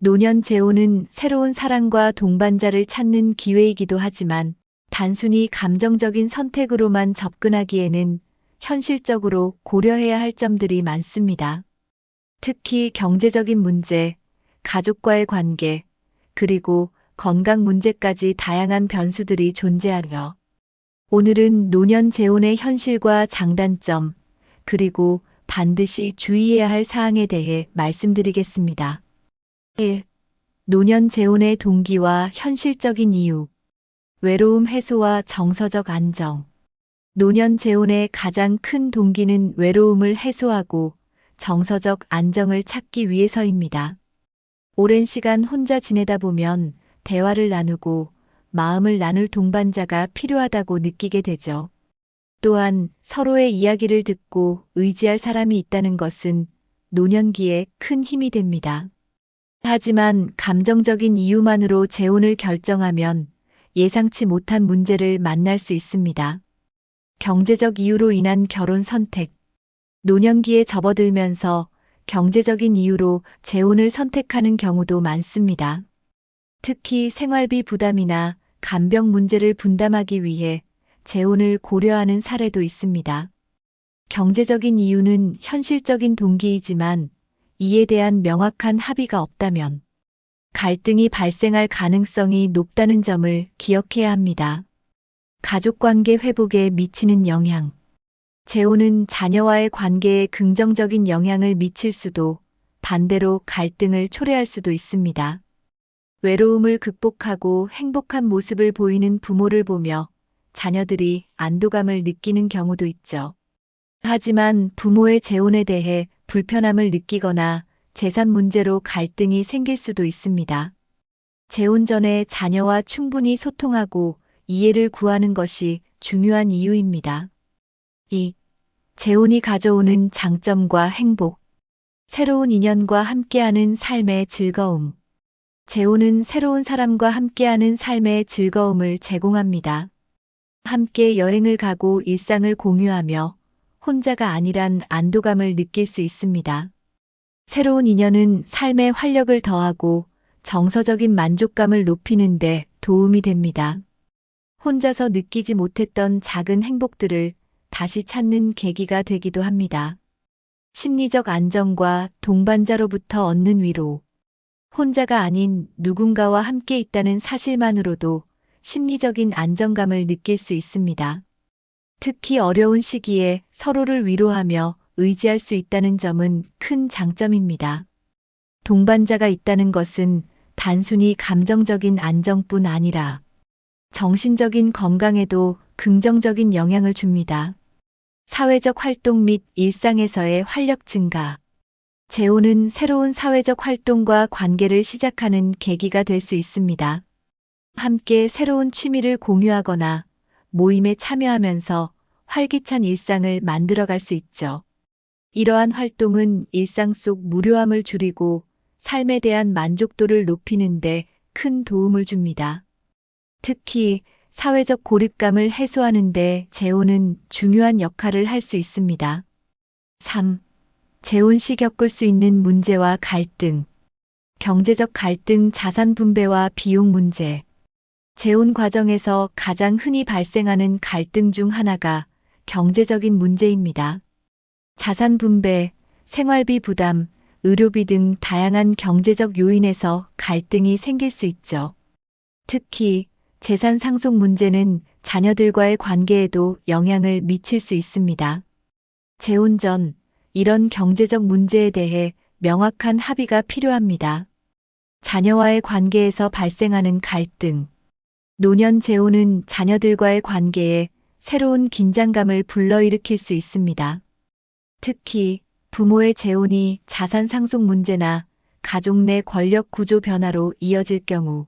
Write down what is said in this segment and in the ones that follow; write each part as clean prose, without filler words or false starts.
노년 재혼은 새로운 사랑과 동반자를 찾는 기회이기도 하지만 단순히 감정적인 선택으로만 접근하기에는 현실적으로 고려해야 할 점들이 많습니다. 특히 경제적인 문제, 가족과의 관계, 그리고 건강 문제까지 다양한 변수들이 존재하죠. 오늘은 노년 재혼의 현실과 장단점, 그리고 반드시 주의해야 할 사항에 대해 말씀드리겠습니다. 1. 노년 재혼의 동기와 현실적인 이유. 외로움 해소와 정서적 안정. 노년 재혼의 가장 큰 동기는 외로움을 해소하고 정서적 안정을 찾기 위해서입니다. 오랜 시간 혼자 지내다 보면 대화를 나누고 마음을 나눌 동반자가 필요하다고 느끼게 되죠. 또한 서로의 이야기를 듣고 의지할 사람이 있다는 것은 노년기에 큰 힘이 됩니다. 하지만 감정적인 이유만으로 재혼을 결정하면 예상치 못한 문제를 만날 수 있습니다. 경제적 이유로 인한 결혼 선택. 노년기에 접어들면서 경제적인 이유로 재혼을 선택하는 경우도 많습니다. 특히 생활비 부담이나 간병 문제를 분담하기 위해 재혼을 고려하는 사례도 있습니다. 경제적인 이유는 현실적인 동기이지만 이에 대한 명확한 합의가 없다면 갈등이 발생할 가능성이 높다는 점을 기억해야 합니다. 가족관계 회복에 미치는 영향. 재혼은 자녀와의 관계에 긍정적인 영향을 미칠 수도 반대로 갈등을 초래할 수도 있습니다. 외로움을 극복하고 행복한 모습을 보이는 부모를 보며 자녀들이 안도감을 느끼는 경우도 있죠. 하지만 부모의 재혼에 대해 불편함을 느끼거나 재산 문제로 갈등이 생길 수도 있습니다. 재혼 전에 자녀와 충분히 소통하고 이해를 구하는 것이 중요한 이유입니다. 2. 재혼이 가져오는 장점과 행복. 새로운 인연과 함께하는 삶의 즐거움. 재혼은 새로운 사람과 함께하는 삶의 즐거움을 제공합니다. 함께 여행을 가고 일상을 공유하며 혼자가 아니란 안도감을 느낄 수 있습니다. 새로운 인연은 삶에 활력을 더하고 정서적인 만족감을 높이는 데 도움이 됩니다. 혼자서 느끼지 못했던 작은 행복들을 다시 찾는 계기가 되기도 합니다. 심리적 안정과 동반자로부터 얻는 위로. 혼자가 아닌 누군가와 함께 있다는 사실만으로도 심리적인 안정감을 느낄 수 있습니다. 특히 어려운 시기에 서로를 위로하며 의지할 수 있다는 점은 큰 장점입니다. 동반자가 있다는 것은 단순히 감정적인 안정뿐 아니라 정신적인 건강에도 긍정적인 영향을 줍니다. 사회적 활동 및 일상에서의 활력 증가. 재혼은 새로운 사회적 활동과 관계를 시작하는 계기가 될 수 있습니다. 함께 새로운 취미를 공유하거나 모임에 참여하면서 활기찬 일상을 만들어갈 수 있죠. 이러한 활동은 일상 속 무료함을 줄이고 삶에 대한 만족도를 높이는 데 큰 도움을 줍니다. 특히 사회적 고립감을 해소하는 데 재혼은 중요한 역할을 할 수 있습니다. 3. 재혼 시 겪을 수 있는 문제와 갈등. 경제적 갈등, 자산 분배와 비용 문제. 재혼 과정에서 가장 흔히 발생하는 갈등 중 하나가 경제적인 문제입니다. 자산 분배, 생활비 부담, 의료비 등 다양한 경제적 요인에서 갈등이 생길 수 있죠. 특히 재산 상속 문제는 자녀들과의 관계에도 영향을 미칠 수 있습니다. 재혼 전 이런 경제적 문제에 대해 명확한 합의가 필요합니다. 자녀와의 관계에서 발생하는 갈등. 노년 재혼은 자녀들과의 관계에 새로운 긴장감을 불러일으킬 수 있습니다. 특히 부모의 재혼이 자산 상속 문제나 가족 내 권력 구조 변화로 이어질 경우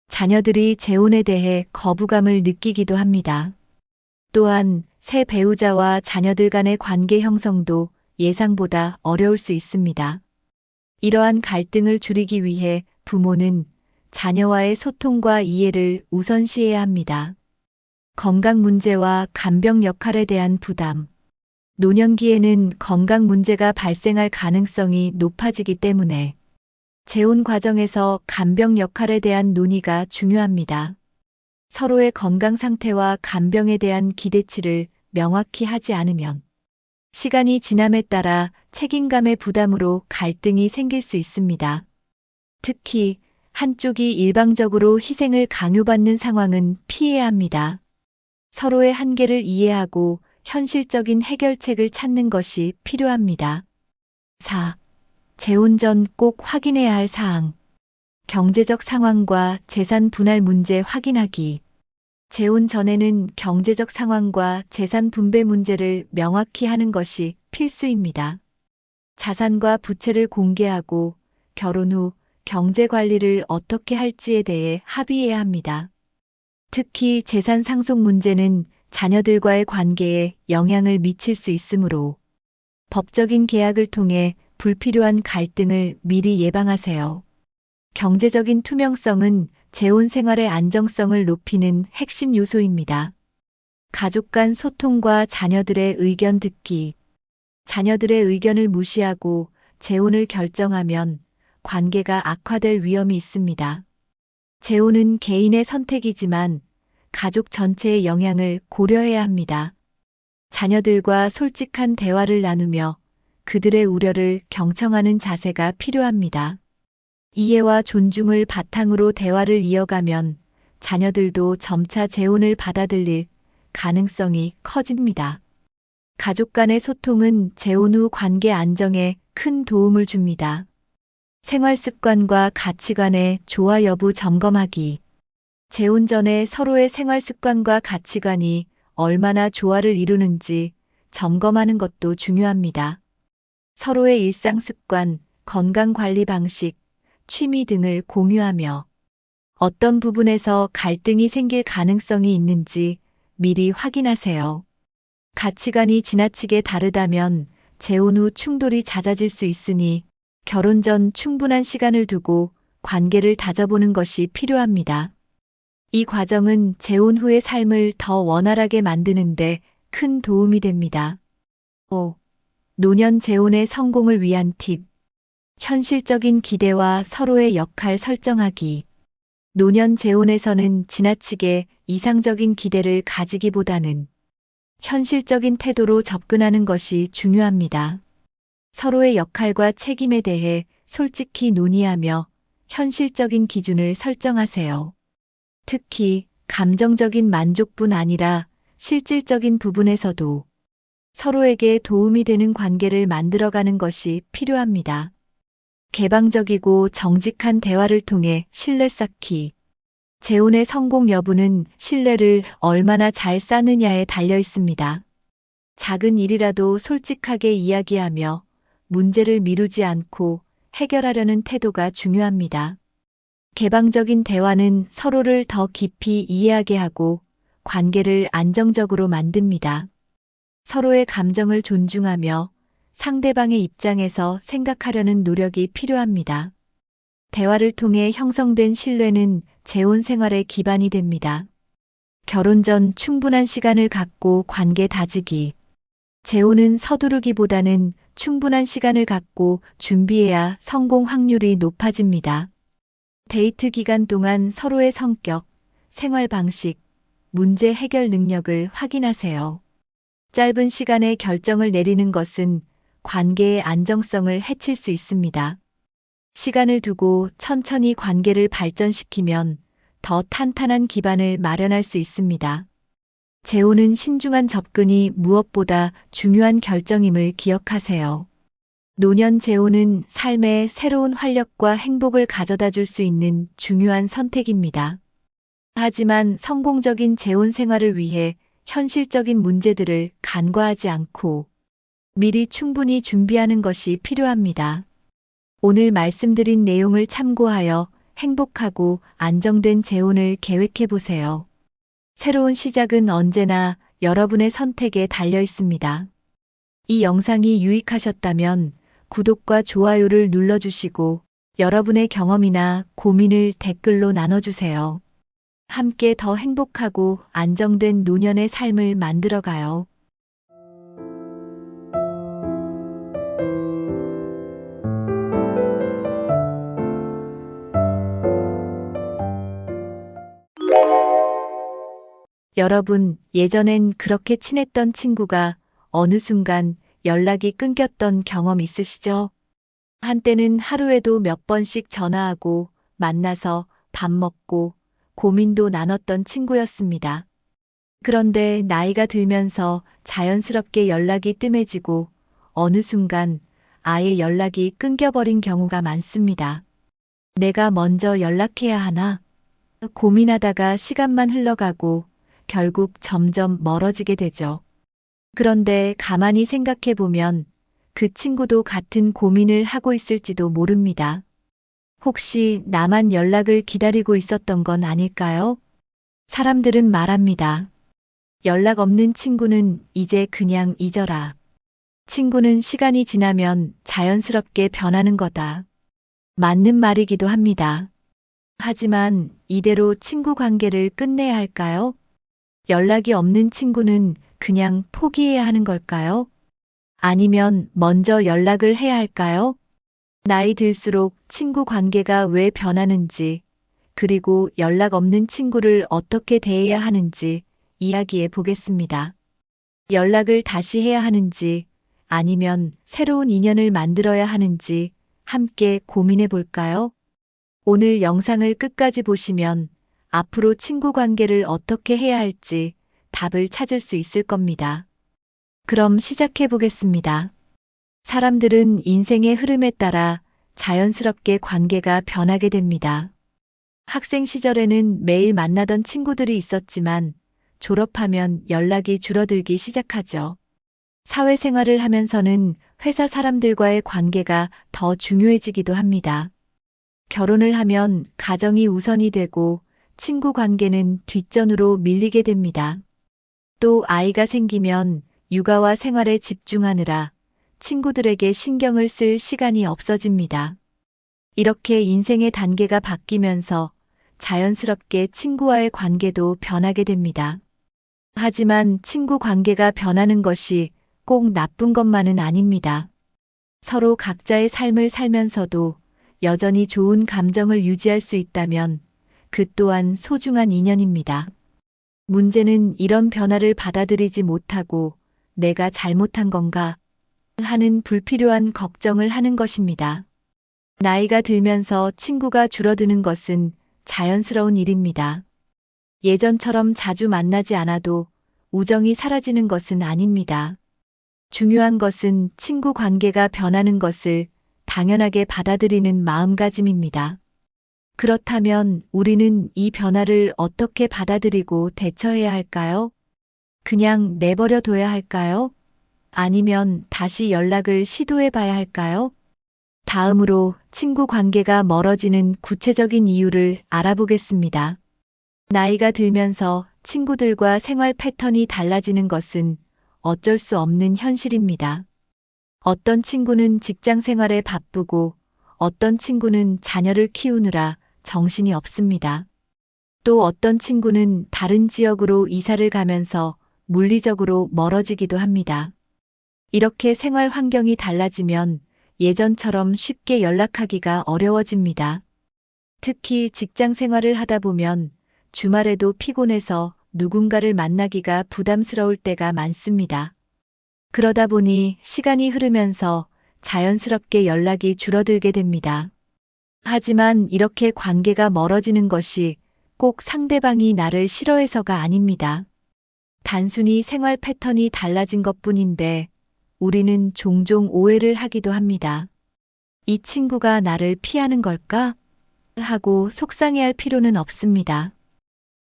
자녀들이 재혼에 대해 거부감을 느끼기도 합니다. 또한 새 배우자와 자녀들 간의 관계 형성도 예상보다 어려울 수 있습니다. 이러한 갈등을 줄이기 위해 부모는 자녀와의 소통과 이해를 우선시해야 합니다. 건강 문제와 간병 역할에 대한 부담. 노년기에는 건강 문제가 발생할 가능성이 높아지기 때문에 재혼 과정에서 간병 역할에 대한 논의가 중요합니다. 서로의 건강 상태와 간병에 대한 기대치를 명확히 하지 않으면 시간이 지남에 따라 책임감의 부담으로 갈등이 생길 수 있습니다. 특히 한쪽이 일방적으로 희생을 강요받는 상황은 피해야 합니다. 서로의 한계를 이해하고 현실적인 해결책을 찾는 것이 필요합니다. 4. 재혼 전 꼭 확인해야 할 사항. 경제적 상황과 재산 분할 문제 확인하기. 재혼 전에는 경제적 상황과 재산 분배 문제를 명확히 하는 것이 필수입니다. 자산과 부채를 공개하고 결혼 후 경제 관리를 어떻게 할지에 대해 합의해야 합니다. 특히 재산 상속 문제는 자녀들과의 관계에 영향을 미칠 수 있으므로 법적인 계약을 통해 불필요한 갈등을 미리 예방하세요. 경제적인 투명성은 재혼 생활의 안정성을 높이는 핵심 요소입니다. 가족 간 소통과 자녀들의 의견 듣기. 자녀들의 의견을 무시하고 재혼을 결정하면 관계가 악화될 위험이 있습니다. 재혼은 개인의 선택이지만 가족 전체의 영향을 고려해야 합니다. 자녀들과 솔직한 대화를 나누며 그들의 우려를 경청하는 자세가 필요합니다. 이해와 존중을 바탕으로 대화를 이어가면 자녀들도 점차 재혼을 받아들일 가능성이 커집니다. 가족 간의 소통은 재혼 후 관계 안정에 큰 도움을 줍니다. 생활 습관과 가치관의 조화 여부 점검하기. 재혼 전에 서로의 생활 습관과 가치관이 얼마나 조화를 이루는지 점검하는 것도 중요합니다. 서로의 일상 습관, 건강 관리 방식, 취미 등을 공유하며 어떤 부분에서 갈등이 생길 가능성이 있는지 미리 확인하세요. 가치관이 지나치게 다르다면 재혼 후 충돌이 잦아질 수 있으니 결혼 전 충분한 시간을 두고 관계를 다져보는 것이 필요합니다. 이 과정은 재혼 후의 삶을 더 원활하게 만드는데 큰 도움이 됩니다. 5. 노년 재혼의 성공을 위한 팁. 현실적인 기대와 서로의 역할 설정하기. 노년 재혼에서는 지나치게 이상적인 기대를 가지기보다는 현실적인 태도로 접근하는 것이 중요합니다. 서로의 역할과 책임에 대해 솔직히 논의하며 현실적인 기준을 설정하세요. 특히 감정적인 만족뿐 아니라 실질적인 부분에서도 서로에게 도움이 되는 관계를 만들어가는 것이 필요합니다. 개방적이고 정직한 대화를 통해 신뢰 쌓기. 재혼의 성공 여부는 신뢰를 얼마나 잘 쌓느냐에 달려 있습니다. 작은 일이라도 솔직하게 이야기하며 문제를 미루지 않고 해결하려는 태도가 중요합니다. 개방적인 대화는 서로를 더 깊이 이해하게 하고 관계를 안정적으로 만듭니다. 서로의 감정을 존중하며 상대방의 입장에서 생각하려는 노력이 필요합니다. 대화를 통해 형성된 신뢰는 재혼 생활의 기반이 됩니다. 결혼 전 충분한 시간을 갖고 관계 다지기. 재혼은 서두르기보다는 충분한 시간을 갖고 준비해야 성공 확률이 높아집니다. 데이트 기간 동안 서로의 성격, 생활 방식, 문제 해결 능력을 확인하세요. 짧은 시간에 결정을 내리는 것은 관계의 안정성을 해칠 수 있습니다. 시간을 두고 천천히 관계를 발전시키면 더 탄탄한 기반을 마련할 수 있습니다. 재혼은 신중한 접근이 무엇보다 중요한 결정임을 기억하세요. 노년 재혼은 삶에 새로운 활력과 행복을 가져다 줄 수 있는 중요한 선택입니다. 하지만 성공적인 재혼 생활을 위해 현실적인 문제들을 간과하지 않고 미리 충분히 준비하는 것이 필요합니다. 오늘 말씀드린 내용을 참고하여 행복하고 안정된 재혼을 계획해 보세요. 새로운 시작은 언제나 여러분의 선택에 달려 있습니다. 이 영상이 유익하셨다면 구독과 좋아요를 눌러주시고 여러분의 경험이나 고민을 댓글로 나눠주세요. 함께 더 행복하고 안정된 노년의 삶을 만들어가요. 여러분, 예전엔 그렇게 친했던 친구가 어느 순간 연락이 끊겼던 경험 있으시죠? 한때는 하루에도 몇 번씩 전화하고 만나서 밥 먹고 고민도 나눴던 친구였습니다. 그런데 나이가 들면서 자연스럽게 연락이 뜸해지고 어느 순간 아예 연락이 끊겨버린 경우가 많습니다. 내가 먼저 연락해야 하나? 고민하다가 시간만 흘러가고 결국 점점 멀어지게 되죠. 그런데 가만히 생각해 보면 그 친구도 같은 고민을 하고 있을지도 모릅니다. 혹시 나만 연락을 기다리고 있었던 건 아닐까요? 사람들은 말합니다. 연락 없는 친구는 이제 그냥 잊어라. 친구는 시간이 지나면 자연스럽게 변하는 거다. 맞는 말이기도 합니다. 하지만 이대로 친구 관계를 끝내야 할까요? 연락이 없는 친구는 그냥 포기해야 하는 걸까요? 아니면 먼저 연락을 해야 할까요? 나이 들수록 친구 관계가 왜 변하는지, 그리고 연락 없는 친구를 어떻게 대해야 하는지 이야기해 보겠습니다. 연락을 다시 해야 하는지, 아니면 새로운 인연을 만들어야 하는지 함께 고민해 볼까요? 오늘 영상을 끝까지 보시면 앞으로 친구 관계를 어떻게 해야 할지 답을 찾을 수 있을 겁니다. 그럼 시작해 보겠습니다. 사람들은 인생의 흐름에 따라 자연스럽게 관계가 변하게 됩니다. 학생 시절에는 매일 만나던 친구들이 있었지만 졸업하면 연락이 줄어들기 시작하죠. 사회생활을 하면서는 회사 사람들과의 관계가 더 중요해지기도 합니다. 결혼을 하면 가정이 우선이 되고 친구 관계는 뒷전으로 밀리게 됩니다. 또 아이가 생기면 육아와 생활에 집중하느라 친구들에게 신경을 쓸 시간이 없어집니다. 이렇게 인생의 단계가 바뀌면서 자연스럽게 친구와의 관계도 변하게 됩니다. 하지만 친구 관계가 변하는 것이 꼭 나쁜 것만은 아닙니다. 서로 각자의 삶을 살면서도 여전히 좋은 감정을 유지할 수 있다면 그 또한 소중한 인연입니다. 문제는 이런 변화를 받아들이지 못하고 내가 잘못한 건가 하는 불필요한 걱정을 하는 것입니다. 나이가 들면서 친구가 줄어드는 것은 자연스러운 일입니다. 예전처럼 자주 만나지 않아도 우정이 사라지는 것은 아닙니다. 중요한 것은 친구 관계가 변하는 것을 당연하게 받아들이는 마음가짐입니다. 그렇다면 우리는 이 변화를 어떻게 받아들이고 대처해야 할까요? 그냥 내버려 둬야 할까요? 아니면 다시 연락을 시도해 봐야 할까요? 다음으로 친구 관계가 멀어지는 구체적인 이유를 알아보겠습니다. 나이가 들면서 친구들과 생활 패턴이 달라지는 것은 어쩔 수 없는 현실입니다. 어떤 친구는 직장 생활에 바쁘고 어떤 친구는 자녀를 키우느라 정신이 없습니다. 또 어떤 친구는 다른 지역으로 이사를 가면서 물리적으로 멀어지기도 합니다. 이렇게 생활 환경이 달라지면 예전처럼 쉽게 연락하기가 어려워집니다. 특히 직장 생활을 하다 보면 주말에도 피곤해서 누군가를 만나기가 부담스러울 때가 많습니다. 그러다 보니 시간이 흐르면서 자연스럽게 연락이 줄어들게 됩니다. 하지만 이렇게 관계가 멀어지는 것이 꼭 상대방이 나를 싫어해서가 아닙니다. 단순히 생활 패턴이 달라진 것뿐인데 우리는 종종 오해를 하기도 합니다. 이 친구가 나를 피하는 걸까? 하고 속상해할 필요는 없습니다.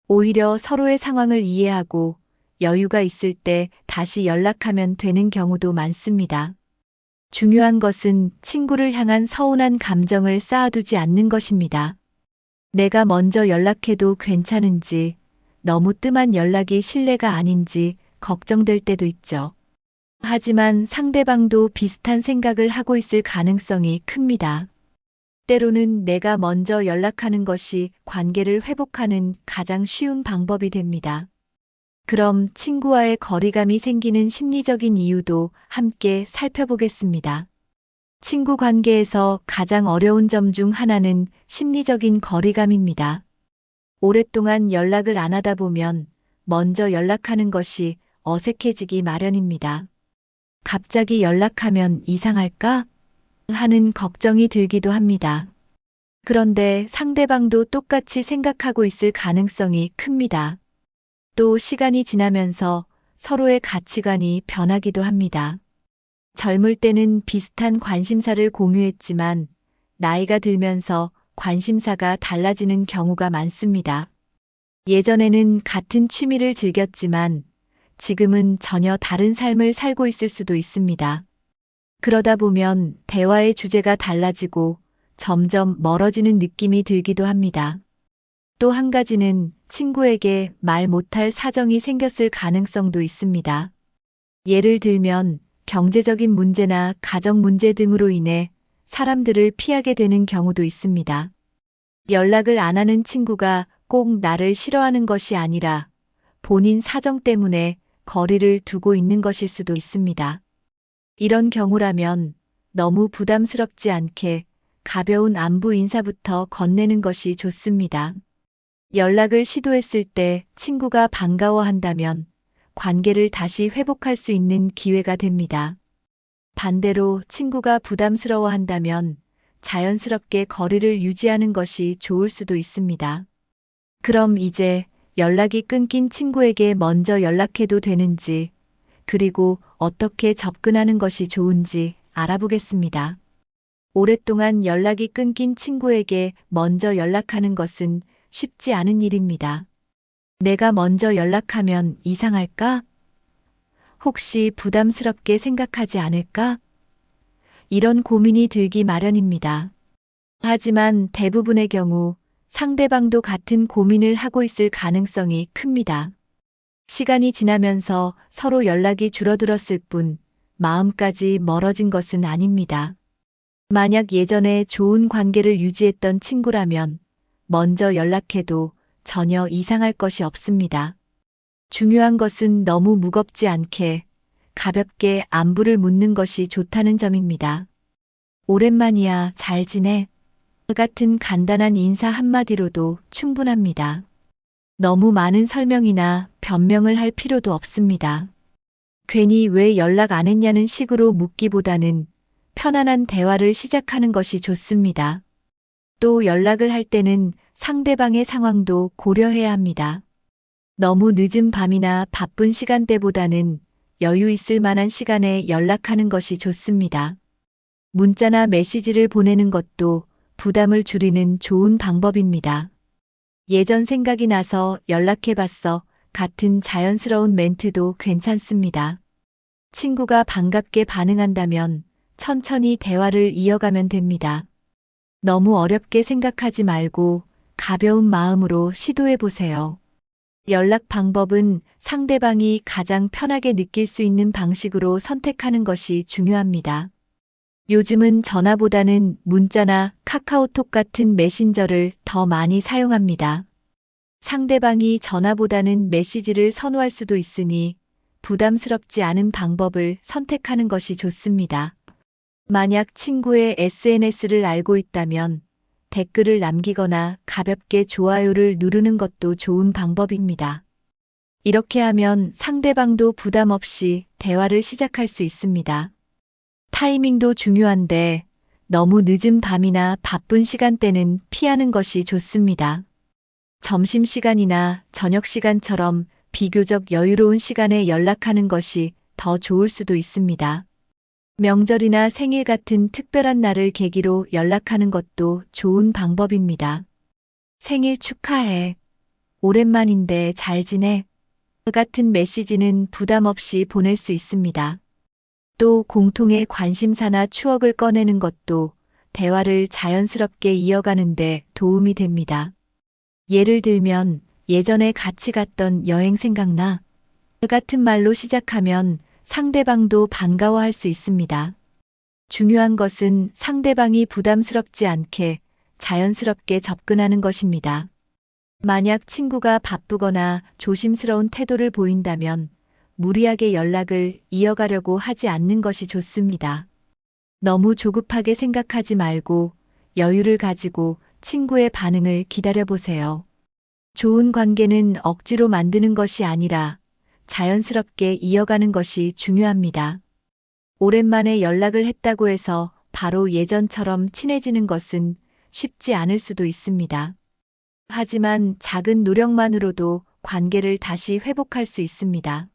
오히려 서로의 상황을 이해하고 여유가 있을 때 다시 연락하면 되는 경우도 많습니다. 중요한 것은 친구를 향한 서운한 감정을 쌓아두지 않는 것입니다. 내가 먼저 연락해도 괜찮은지, 너무 뜸한 연락이 신뢰가 아닌지 걱정될 때도 있죠. 하지만 상대방도 비슷한 생각을 하고 있을 가능성이 큽니다. 때로는 내가 먼저 연락하는 것이 관계를 회복하는 가장 쉬운 방법이 됩니다. 그럼 친구와의 거리감이 생기는 심리적인 이유도 함께 살펴보겠습니다. 친구 관계에서 가장 어려운 점 중 하나는 심리적인 거리감입니다. 오랫동안 연락을 안 하다 보면 먼저 연락하는 것이 어색해지기 마련입니다. 갑자기 연락하면 이상할까? 하는 걱정이 들기도 합니다. 그런데 상대방도 똑같이 생각하고 있을 가능성이 큽니다. 또 시간이 지나면서 서로의 가치관이 변하기도 합니다. 젊을 때는 비슷한 관심사를 공유했지만 나이가 들면서 관심사가 달라지는 경우가 많습니다. 예전에는 같은 취미를 즐겼지만 지금은 전혀 다른 삶을 살고 있을 수도 있습니다. 그러다 보면 대화의 주제가 달라지고 점점 멀어지는 느낌이 들기도 합니다. 또 한 가지는 친구에게 말 못할 사정이 생겼을 가능성도 있습니다. 예를 들면 경제적인 문제나 가정 문제 등으로 인해 사람들을 피하게 되는 경우도 있습니다. 연락을 안 하는 친구가 꼭 나를 싫어하는 것이 아니라 본인 사정 때문에 거리를 두고 있는 것일 수도 있습니다. 이런 경우라면 너무 부담스럽지 않게 가벼운 안부 인사부터 건네는 것이 좋습니다. 연락을 시도했을 때 친구가 반가워한다면 관계를 다시 회복할 수 있는 기회가 됩니다. 반대로 친구가 부담스러워한다면 자연스럽게 거리를 유지하는 것이 좋을 수도 있습니다. 그럼 이제 연락이 끊긴 친구에게 먼저 연락해도 되는지, 그리고 어떻게 접근하는 것이 좋은지 알아보겠습니다. 오랫동안 연락이 끊긴 친구에게 먼저 연락하는 것은 쉽지 않은 일입니다. 내가 먼저 연락하면 이상할까? 혹시 부담스럽게 생각하지 않을까? 이런 고민이 들기 마련입니다. 하지만 대부분의 경우 상대방도 같은 고민을 하고 있을 가능성이 큽니다. 시간이 지나면서 서로 연락이 줄어들었을 뿐 마음까지 멀어진 것은 아닙니다. 만약 예전에 좋은 관계를 유지했던 친구라면 먼저 연락해도 전혀 이상할 것이 없습니다. 중요한 것은 너무 무겁지 않게 가볍게 안부를 묻는 것이 좋다는 점입니다. 오랜만이야, 잘 지내? 같은 간단한 인사 한마디로도 충분합니다. 너무 많은 설명이나 변명을 할 필요도 없습니다. 괜히 왜 연락 안 했냐는 식으로 묻기보다는 편안한 대화를 시작하는 것이 좋습니다. 또 연락을 할 때는 상대방의 상황도 고려해야 합니다. 너무 늦은 밤이나 바쁜 시간대보다는 여유 있을 만한 시간에 연락하는 것이 좋습니다. 문자나 메시지를 보내는 것도 부담을 줄이는 좋은 방법입니다. 예전 생각이 나서 연락해봤어 같은 자연스러운 멘트도 괜찮습니다. 친구가 반갑게 반응한다면 천천히 대화를 이어가면 됩니다. 너무 어렵게 생각하지 말고 가벼운 마음으로 시도해보세요. 연락 방법은 상대방이 가장 편하게 느낄 수 있는 방식으로 선택하는 것이 중요합니다. 요즘은 전화보다는 문자나 카카오톡 같은 메신저를 더 많이 사용합니다. 상대방이 전화보다는 메시지를 선호할 수도 있으니 부담스럽지 않은 방법을 선택하는 것이 좋습니다. 만약 친구의 SNS를 알고 있다면 댓글을 남기거나 가볍게 좋아요를 누르는 것도 좋은 방법입니다. 이렇게 하면 상대방도 부담 없이 대화를 시작할 수 있습니다. 타이밍도 중요한데 너무 늦은 밤이나 바쁜 시간대는 피하는 것이 좋습니다. 점심시간이나 저녁시간처럼 비교적 여유로운 시간에 연락하는 것이 더 좋을 수도 있습니다. 명절이나 생일 같은 특별한 날을 계기로 연락하는 것도 좋은 방법입니다. 생일 축하해. 오랜만인데 잘 지내? 같은 메시지는 부담 없이 보낼 수 있습니다. 또 공통의 관심사나 추억을 꺼내는 것도 대화를 자연스럽게 이어가는 데 도움이 됩니다. 예를 들면 예전에 같이 갔던 여행 생각나? 같은 말로 시작하면 상대방도 반가워할 수 있습니다. 중요한 것은 상대방이 부담스럽지 않게 자연스럽게 접근하는 것입니다. 만약 친구가 바쁘거나 조심스러운 태도를 보인다면 무리하게 연락을 이어가려고 하지 않는 것이 좋습니다. 너무 조급하게 생각하지 말고 여유를 가지고 친구의 반응을 기다려보세요. 좋은 관계는 억지로 만드는 것이 아니라 자연스럽게 이어가는 것이 중요합니다. 오랜만에 연락을 했다고 해서 바로 예전처럼 친해지는 것은 쉽지 않을 수도 있습니다. 하지만 작은 노력만으로도 관계를 다시 회복할 수 있습니다.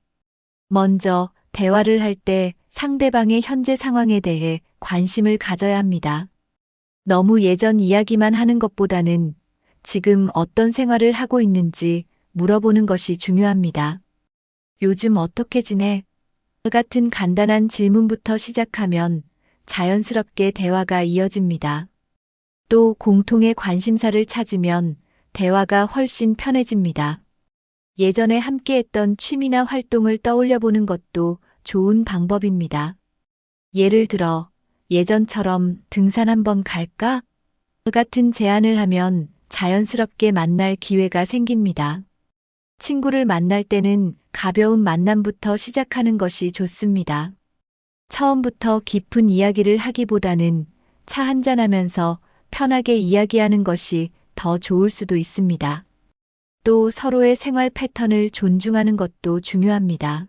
먼저 대화를 할 때 상대방의 현재 상황에 대해 관심을 가져야 합니다. 너무 예전 이야기만 하는 것보다는 지금 어떤 생활을 하고 있는지 물어보는 것이 중요합니다. 요즘 어떻게 지내? 같은 간단한 질문부터 시작하면 자연스럽게 대화가 이어집니다. 또 공통의 관심사를 찾으면 대화가 훨씬 편해집니다. 예전에 함께했던 취미나 활동을 떠올려 보는 것도 좋은 방법입니다. 예를 들어, 예전처럼 등산 한번 갈까? 같은 제안을 하면 자연스럽게 만날 기회가 생깁니다. 친구를 만날 때는 가벼운 만남부터 시작하는 것이 좋습니다. 처음부터 깊은 이야기를 하기보다는 차 한잔하면서 편하게 이야기하는 것이 더 좋을 수도 있습니다. 또 서로의 생활 패턴을 존중하는 것도 중요합니다.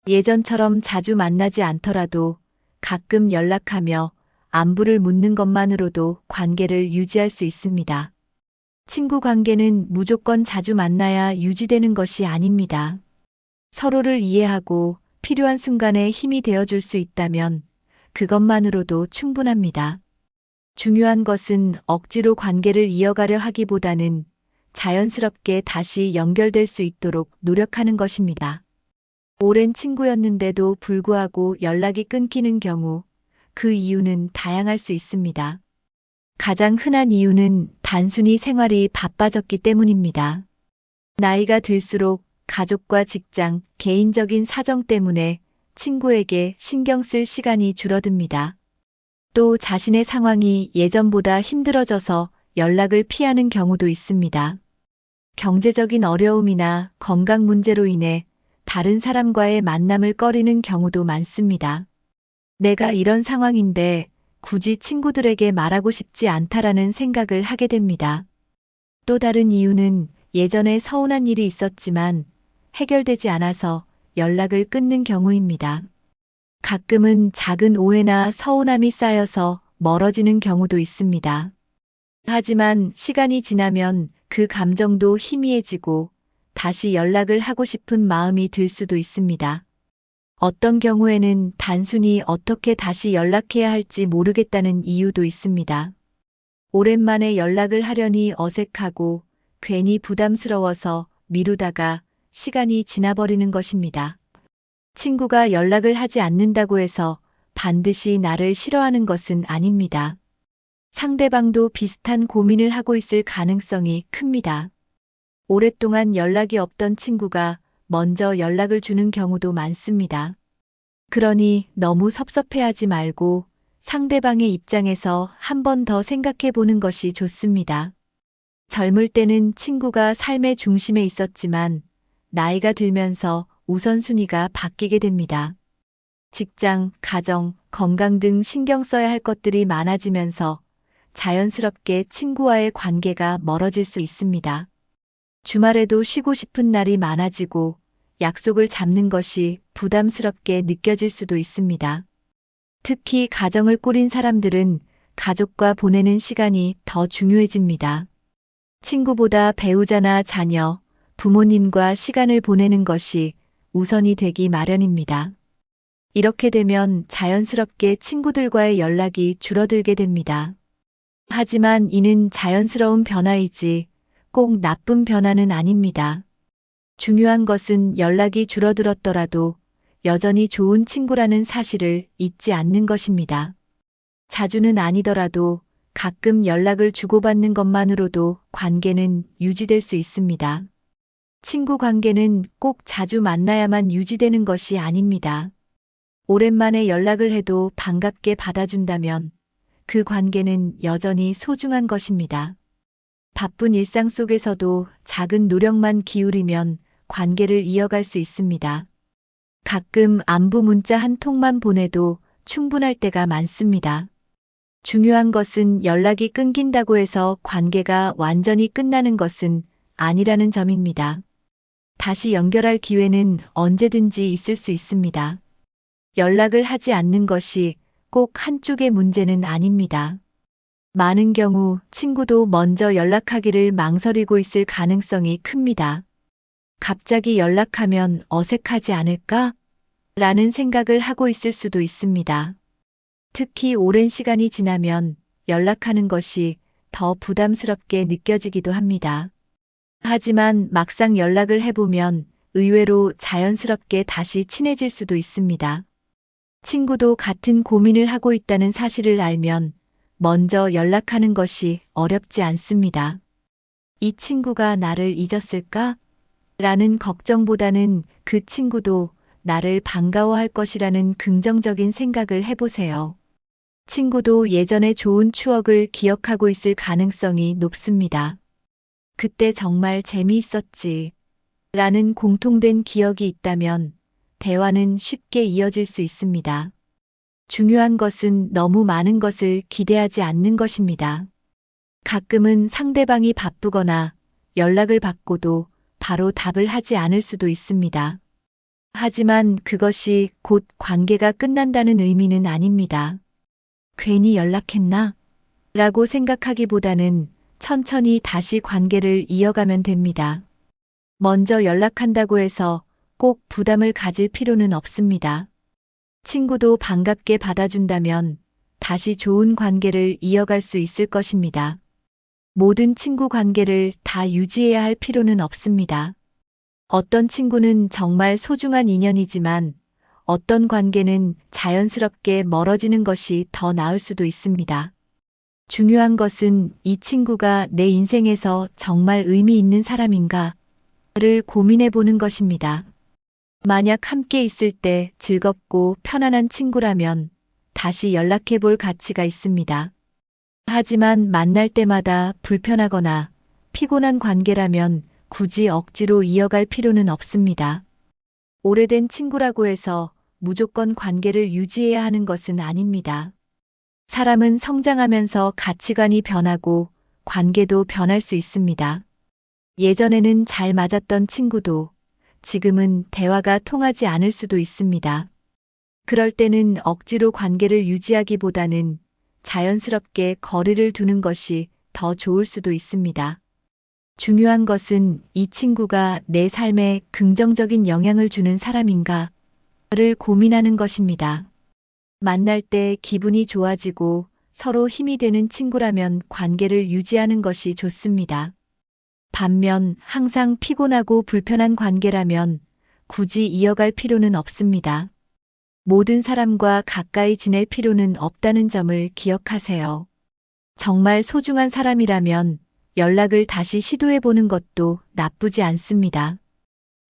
예전처럼 자주 만나지 않더라도 가끔 연락하며 안부를 묻는 것만으로도 관계를 유지할 수 있습니다. 친구 관계는 무조건 자주 만나야 유지되는 것이 아닙니다. 서로를 이해하고 필요한 순간에 힘이 되어줄 수 있다면 그것만으로도 충분합니다. 중요한 것은 억지로 관계를 이어가려 하기보다는 자연스럽게 다시 연결될 수 있도록 노력하는 것입니다. 오랜 친구였는데도 불구하고 연락이 끊기는 경우 그 이유는 다양할 수 있습니다. 가장 흔한 이유는 단순히 생활이 바빠졌기 때문입니다. 나이가 들수록 가족과 직장, 개인적인 사정 때문에 친구에게 신경 쓸 시간이 줄어듭니다. 또 자신의 상황이 예전보다 힘들어져서 연락을 피하는 경우도 있습니다. 경제적인 어려움이나 건강 문제로 인해 다른 사람과의 만남을 꺼리는 경우도 많습니다. 내가 이런 상황인데 굳이 친구들에게 말하고 싶지 않다라는 생각을 하게 됩니다. 또 다른 이유는 예전에 서운한 일이 있었지만 해결되지 않아서 연락을 끊는 경우입니다. 가끔은 작은 오해나 서운함이 쌓여서 멀어지는 경우도 있습니다. 하지만 시간이 지나면 그 감정도 희미해지고 다시 연락을 하고 싶은 마음이 들 수도 있습니다. 어떤 경우에는 단순히 어떻게 다시 연락해야 할지 모르겠다는 이유도 있습니다. 오랜만에 연락을 하려니 어색하고 괜히 부담스러워서 미루다가 시간이 지나버리는 것입니다. 친구가 연락을 하지 않는다고 해서 반드시 나를 싫어하는 것은 아닙니다. 상대방도 비슷한 고민을 하고 있을 가능성이 큽니다. 오랫동안 연락이 없던 친구가 먼저 연락을 주는 경우도 많습니다. 그러니 너무 섭섭해하지 말고 상대방의 입장에서 한 번 더 생각해 보는 것이 좋습니다. 젊을 때는 친구가 삶의 중심에 있었지만 나이가 들면서 우선순위가 바뀌게 됩니다. 직장, 가정, 건강 등 신경 써야 할 것들이 많아지면서 자연스럽게 친구와의 관계가 멀어질 수 있습니다. 주말에도 쉬고 싶은 날이 많아지고 약속을 잡는 것이 부담스럽게 느껴질 수도 있습니다. 특히 가정을 꾸린 사람들은 가족과 보내는 시간이 더 중요해집니다. 친구보다 배우자나 자녀, 부모님과 시간을 보내는 것이 우선이 되기 마련입니다. 이렇게 되면 자연스럽게 친구들과의 연락이 줄어들게 됩니다. 하지만 이는 자연스러운 변화이지 꼭 나쁜 변화는 아닙니다. 중요한 것은 연락이 줄어들었더라도 여전히 좋은 친구라는 사실을 잊지 않는 것입니다. 자주는 아니더라도 가끔 연락을 주고받는 것만으로도 관계는 유지될 수 있습니다. 친구 관계는 꼭 자주 만나야만 유지되는 것이 아닙니다. 오랜만에 연락을 해도 반갑게 받아준다면 그 관계는 여전히 소중한 것입니다. 바쁜 일상 속에서도 작은 노력만 기울이면 관계를 이어갈 수 있습니다. 가끔 안부 문자 한 통만 보내도 충분할 때가 많습니다. 중요한 것은 연락이 끊긴다고 해서 관계가 완전히 끝나는 것은 아니라는 점입니다. 다시 연결할 기회는 언제든지 있을 수 있습니다. 연락을 하지 않는 것이 꼭 한쪽의 문제는 아닙니다. 많은 경우 친구도 먼저 연락하기를 망설이고 있을 가능성이 큽니다. 갑자기 연락하면 어색하지 않을까? 라는 생각을 하고 있을 수도 있습니다. 특히 오랜 시간이 지나면 연락하는 것이 더 부담스럽게 느껴지기도 합니다. 하지만 막상 연락을 해보면 의외로 자연스럽게 다시 친해질 수도 있습니다. 친구도 같은 고민을 하고 있다는 사실을 알면 먼저 연락하는 것이 어렵지 않습니다. 이 친구가 나를 잊었을까? 라는 걱정보다는 그 친구도 나를 반가워할 것이라는 긍정적인 생각을 해보세요. 친구도 예전의 좋은 추억을 기억하고 있을 가능성이 높습니다. 그때 정말 재미있었지. 라는 공통된 기억이 있다면 대화는 쉽게 이어질 수 있습니다. 중요한 것은 너무 많은 것을 기대하지 않는 것입니다. 가끔은 상대방이 바쁘거나 연락을 받고도 바로 답을 하지 않을 수도 있습니다. 하지만 그것이 곧 관계가 끝난다는 의미는 아닙니다. 괜히 연락했나? 라고 생각하기보다는 천천히 다시 관계를 이어가면 됩니다. 먼저 연락한다고 해서 꼭 부담을 가질 필요는 없습니다. 친구도 반갑게 받아준다면 다시 좋은 관계를 이어갈 수 있을 것입니다. 모든 친구 관계를 다 유지해야 할 필요는 없습니다. 어떤 친구는 정말 소중한 인연이지만 어떤 관계는 자연스럽게 멀어지는 것이 더 나을 수도 있습니다. 중요한 것은 이 친구가 내 인생에서 정말 의미 있는 사람인가를 고민해 보는 것입니다. 만약 함께 있을 때 즐겁고 편안한 친구라면 다시 연락해 볼 가치가 있습니다. 하지만 만날 때마다 불편하거나 피곤한 관계라면 굳이 억지로 이어갈 필요는 없습니다. 오래된 친구라고 해서 무조건 관계를 유지해야 하는 것은 아닙니다. 사람은 성장하면서 가치관이 변하고 관계도 변할 수 있습니다. 예전에는 잘 맞았던 친구도 지금은 대화가 통하지 않을 수도 있습니다. 그럴 때는 억지로 관계를 유지하기보다는 자연스럽게 거리를 두는 것이 더 좋을 수도 있습니다. 중요한 것은 이 친구가 내 삶에 긍정적인 영향을 주는 사람인가를 고민하는 것입니다. 만날 때 기분이 좋아지고 서로 힘이 되는 친구라면 관계를 유지하는 것이 좋습니다. 반면 항상 피곤하고 불편한 관계라면 굳이 이어갈 필요는 없습니다. 모든 사람과 가까이 지낼 필요는 없다는 점을 기억하세요. 정말 소중한 사람이라면 연락을 다시 시도해 보는 것도 나쁘지 않습니다.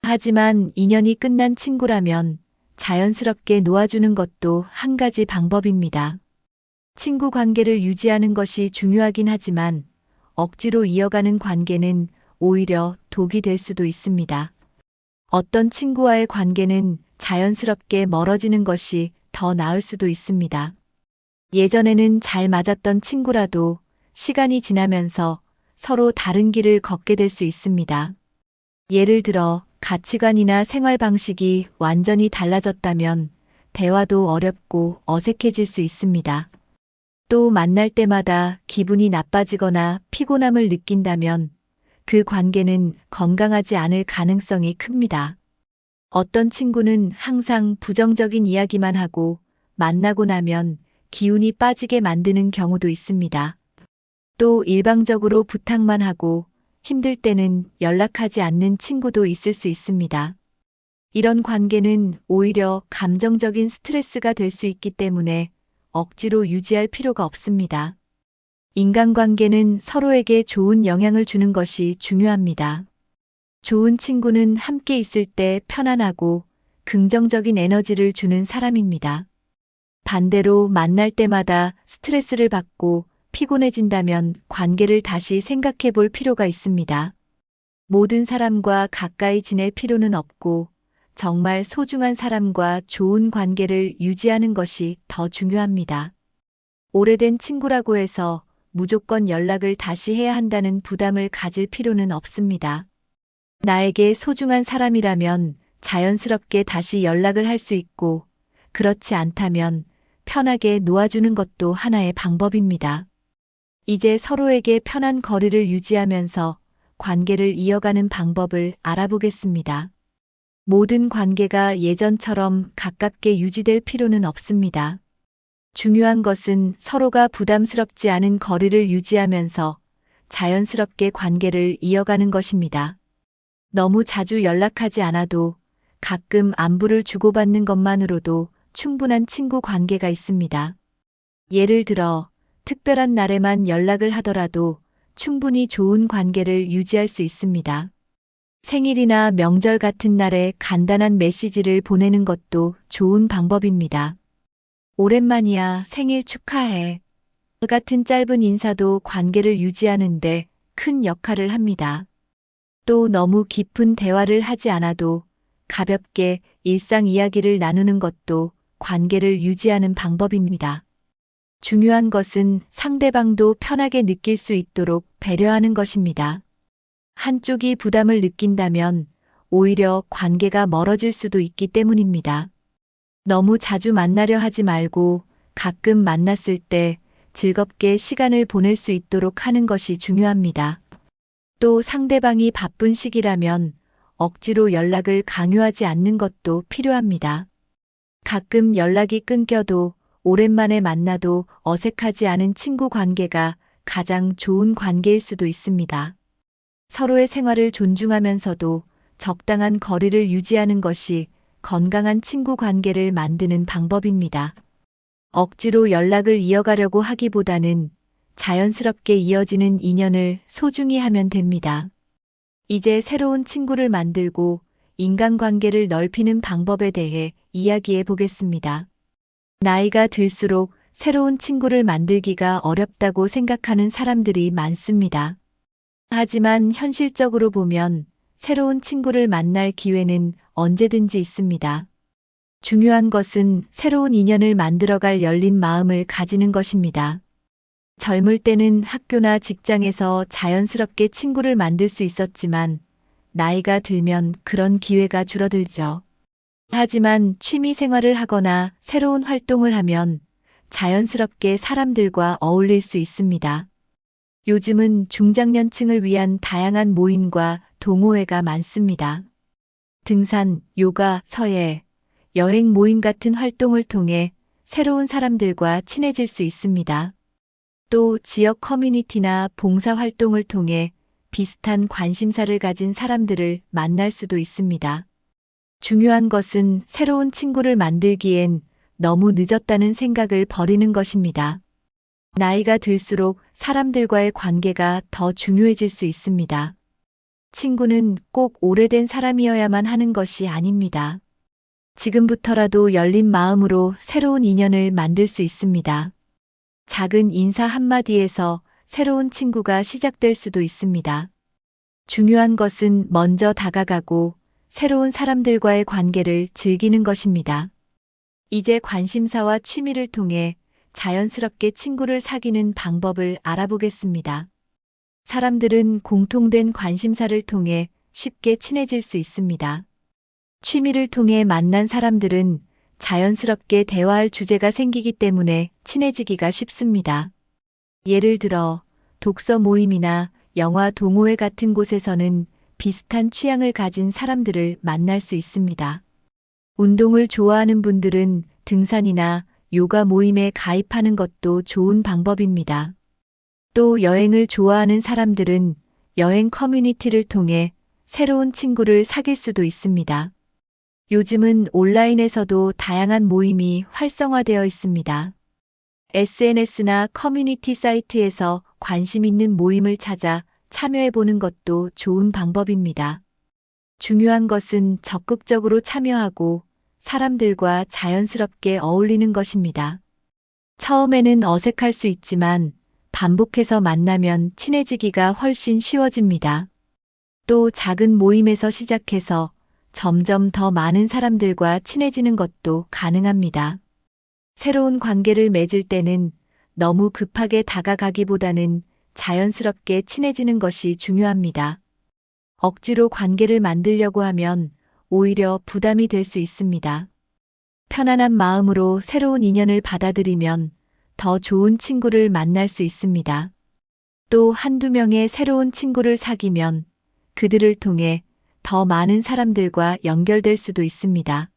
하지만 인연이 끝난 친구라면 자연스럽게 놓아주는 것도 한 가지 방법입니다. 친구 관계를 유지하는 것이 중요하긴 하지만 억지로 이어가는 관계는 오히려 독이 될 수도 있습니다. 어떤 친구와의 관계는 자연스럽게 멀어지는 것이 더 나을 수도 있습니다. 예전에는 잘 맞았던 친구라도 시간이 지나면서 서로 다른 길을 걷게 될 수 있습니다. 예를 들어 가치관이나 생활 방식이 완전히 달라졌다면 대화도 어렵고 어색해질 수 있습니다. 또 만날 때마다 기분이 나빠지거나 피곤함을 느낀다면 그 관계는 건강하지 않을 가능성이 큽니다. 어떤 친구는 항상 부정적인 이야기만 하고 만나고 나면 기운이 빠지게 만드는 경우도 있습니다. 또 일방적으로 부탁만 하고 힘들 때는 연락하지 않는 친구도 있을 수 있습니다. 이런 관계는 오히려 감정적인 스트레스가 될 수 있기 때문에 억지로 유지할 필요가 없습니다. 인간관계는 서로에게 좋은 영향을 주는 것이 중요합니다. 좋은 친구는 함께 있을 때 편안하고 긍정적인 에너지를 주는 사람입니다. 반대로 만날 때마다 스트레스를 받고 피곤해진다면 관계를 다시 생각해 볼 필요가 있습니다. 모든 사람과 가까이 지낼 필요는 없고 정말 소중한 사람과 좋은 관계를 유지하는 것이 더 중요합니다. 오래된 친구라고 해서 무조건 연락을 다시 해야 한다는 부담을 가질 필요는 없습니다. 나에게 소중한 사람이라면 자연스럽게 다시 연락을 할 수 있고, 그렇지 않다면 편하게 놓아주는 것도 하나의 방법입니다. 이제 서로에게 편한 거리를 유지하면서 관계를 이어가는 방법을 알아보겠습니다. 모든 관계가 예전처럼 가깝게 유지될 필요는 없습니다. 중요한 것은 서로가 부담스럽지 않은 거리를 유지하면서 자연스럽게 관계를 이어가는 것입니다. 너무 자주 연락하지 않아도 가끔 안부를 주고받는 것만으로도 충분한 친구 관계가 있습니다. 예를 들어, 특별한 날에만 연락을 하더라도 충분히 좋은 관계를 유지할 수 있습니다. 생일이나 명절 같은 날에 간단한 메시지를 보내는 것도 좋은 방법입니다. 오랜만이야, 생일 축하해. 같은 짧은 인사도 관계를 유지하는데 큰 역할을 합니다. 또 너무 깊은 대화를 하지 않아도 가볍게 일상 이야기를 나누는 것도 관계를 유지하는 방법입니다. 중요한 것은 상대방도 편하게 느낄 수 있도록 배려하는 것입니다. 한쪽이 부담을 느낀다면 오히려 관계가 멀어질 수도 있기 때문입니다. 너무 자주 만나려 하지 말고 가끔 만났을 때 즐겁게 시간을 보낼 수 있도록 하는 것이 중요합니다. 또 상대방이 바쁜 시기라면 억지로 연락을 강요하지 않는 것도 필요합니다. 가끔 연락이 끊겨도 오랜만에 만나도 어색하지 않은 친구 관계가 가장 좋은 관계일 수도 있습니다. 서로의 생활을 존중하면서도 적당한 거리를 유지하는 것이 건강한 친구 관계를 만드는 방법입니다. 억지로 연락을 이어가려고 하기보다는 자연스럽게 이어지는 인연을 소중히 하면 됩니다. 이제 새로운 친구를 만들고 인간관계를 넓히는 방법에 대해 이야기해 보겠습니다. 나이가 들수록 새로운 친구를 만들기가 어렵다고 생각하는 사람들이 많습니다. 하지만 현실적으로 보면 새로운 친구를 만날 기회는 언제든지 있습니다. 중요한 것은 새로운 인연을 만들어갈 열린 마음을 가지는 것입니다. 젊을 때는 학교나 직장에서 자연스럽게 친구를 만들 수 있었지만 나이가 들면 그런 기회가 줄어들죠. 하지만 취미 생활을 하거나 새로운 활동을 하면 자연스럽게 사람들과 어울릴 수 있습니다. 요즘은 중장년층을 위한 다양한 모임과 동호회가 많습니다. 등산, 요가, 서예, 여행 모임 같은 활동을 통해 새로운 사람들과 친해질 수 있습니다. 또 지역 커뮤니티나 봉사 활동을 통해 비슷한 관심사를 가진 사람들을 만날 수도 있습니다. 중요한 것은 새로운 친구를 만들기엔 너무 늦었다는 생각을 버리는 것입니다. 나이가 들수록 사람들과의 관계가 더 중요해질 수 있습니다. 친구는 꼭 오래된 사람이어야만 하는 것이 아닙니다. 지금부터라도 열린 마음으로 새로운 인연을 만들 수 있습니다. 작은 인사 한마디에서 새로운 친구가 시작될 수도 있습니다. 중요한 것은 먼저 다가가고 새로운 사람들과의 관계를 즐기는 것입니다. 이제 관심사와 취미를 통해 자연스럽게 친구를 사귀는 방법을 알아보겠습니다. 사람들은 공통된 관심사를 통해 쉽게 친해질 수 있습니다. 취미를 통해 만난 사람들은 자연스럽게 대화할 주제가 생기기 때문에 친해지기가 쉽습니다. 예를 들어 독서 모임이나 영화 동호회 같은 곳에서는 비슷한 취향을 가진 사람들을 만날 수 있습니다. 운동을 좋아하는 분들은 등산이나 요가 모임에 가입하는 것도 좋은 방법입니다. 또 여행을 좋아하는 사람들은 여행 커뮤니티를 통해 새로운 친구를 사귈 수도 있습니다. 요즘은 온라인에서도 다양한 모임이 활성화되어 있습니다. SNS나 커뮤니티 사이트에서 관심 있는 모임을 찾아 참여해보는 것도 좋은 방법입니다. 중요한 것은 적극적으로 참여하고 사람들과 자연스럽게 어울리는 것입니다. 처음에는 어색할 수 있지만 반복해서 만나면 친해지기가 훨씬 쉬워집니다. 또 작은 모임에서 시작해서 점점 더 많은 사람들과 친해지는 것도 가능합니다. 새로운 관계를 맺을 때는 너무 급하게 다가가기보다는 자연스럽게 친해지는 것이 중요합니다. 억지로 관계를 만들려고 하면 오히려 부담이 될 수 있습니다. 편안한 마음으로 새로운 인연을 받아들이면 더 좋은 친구를 만날 수 있습니다. 또 한두 명의 새로운 친구를 사귀면 그들을 통해 더 많은 사람들과 연결될 수도 있습니다.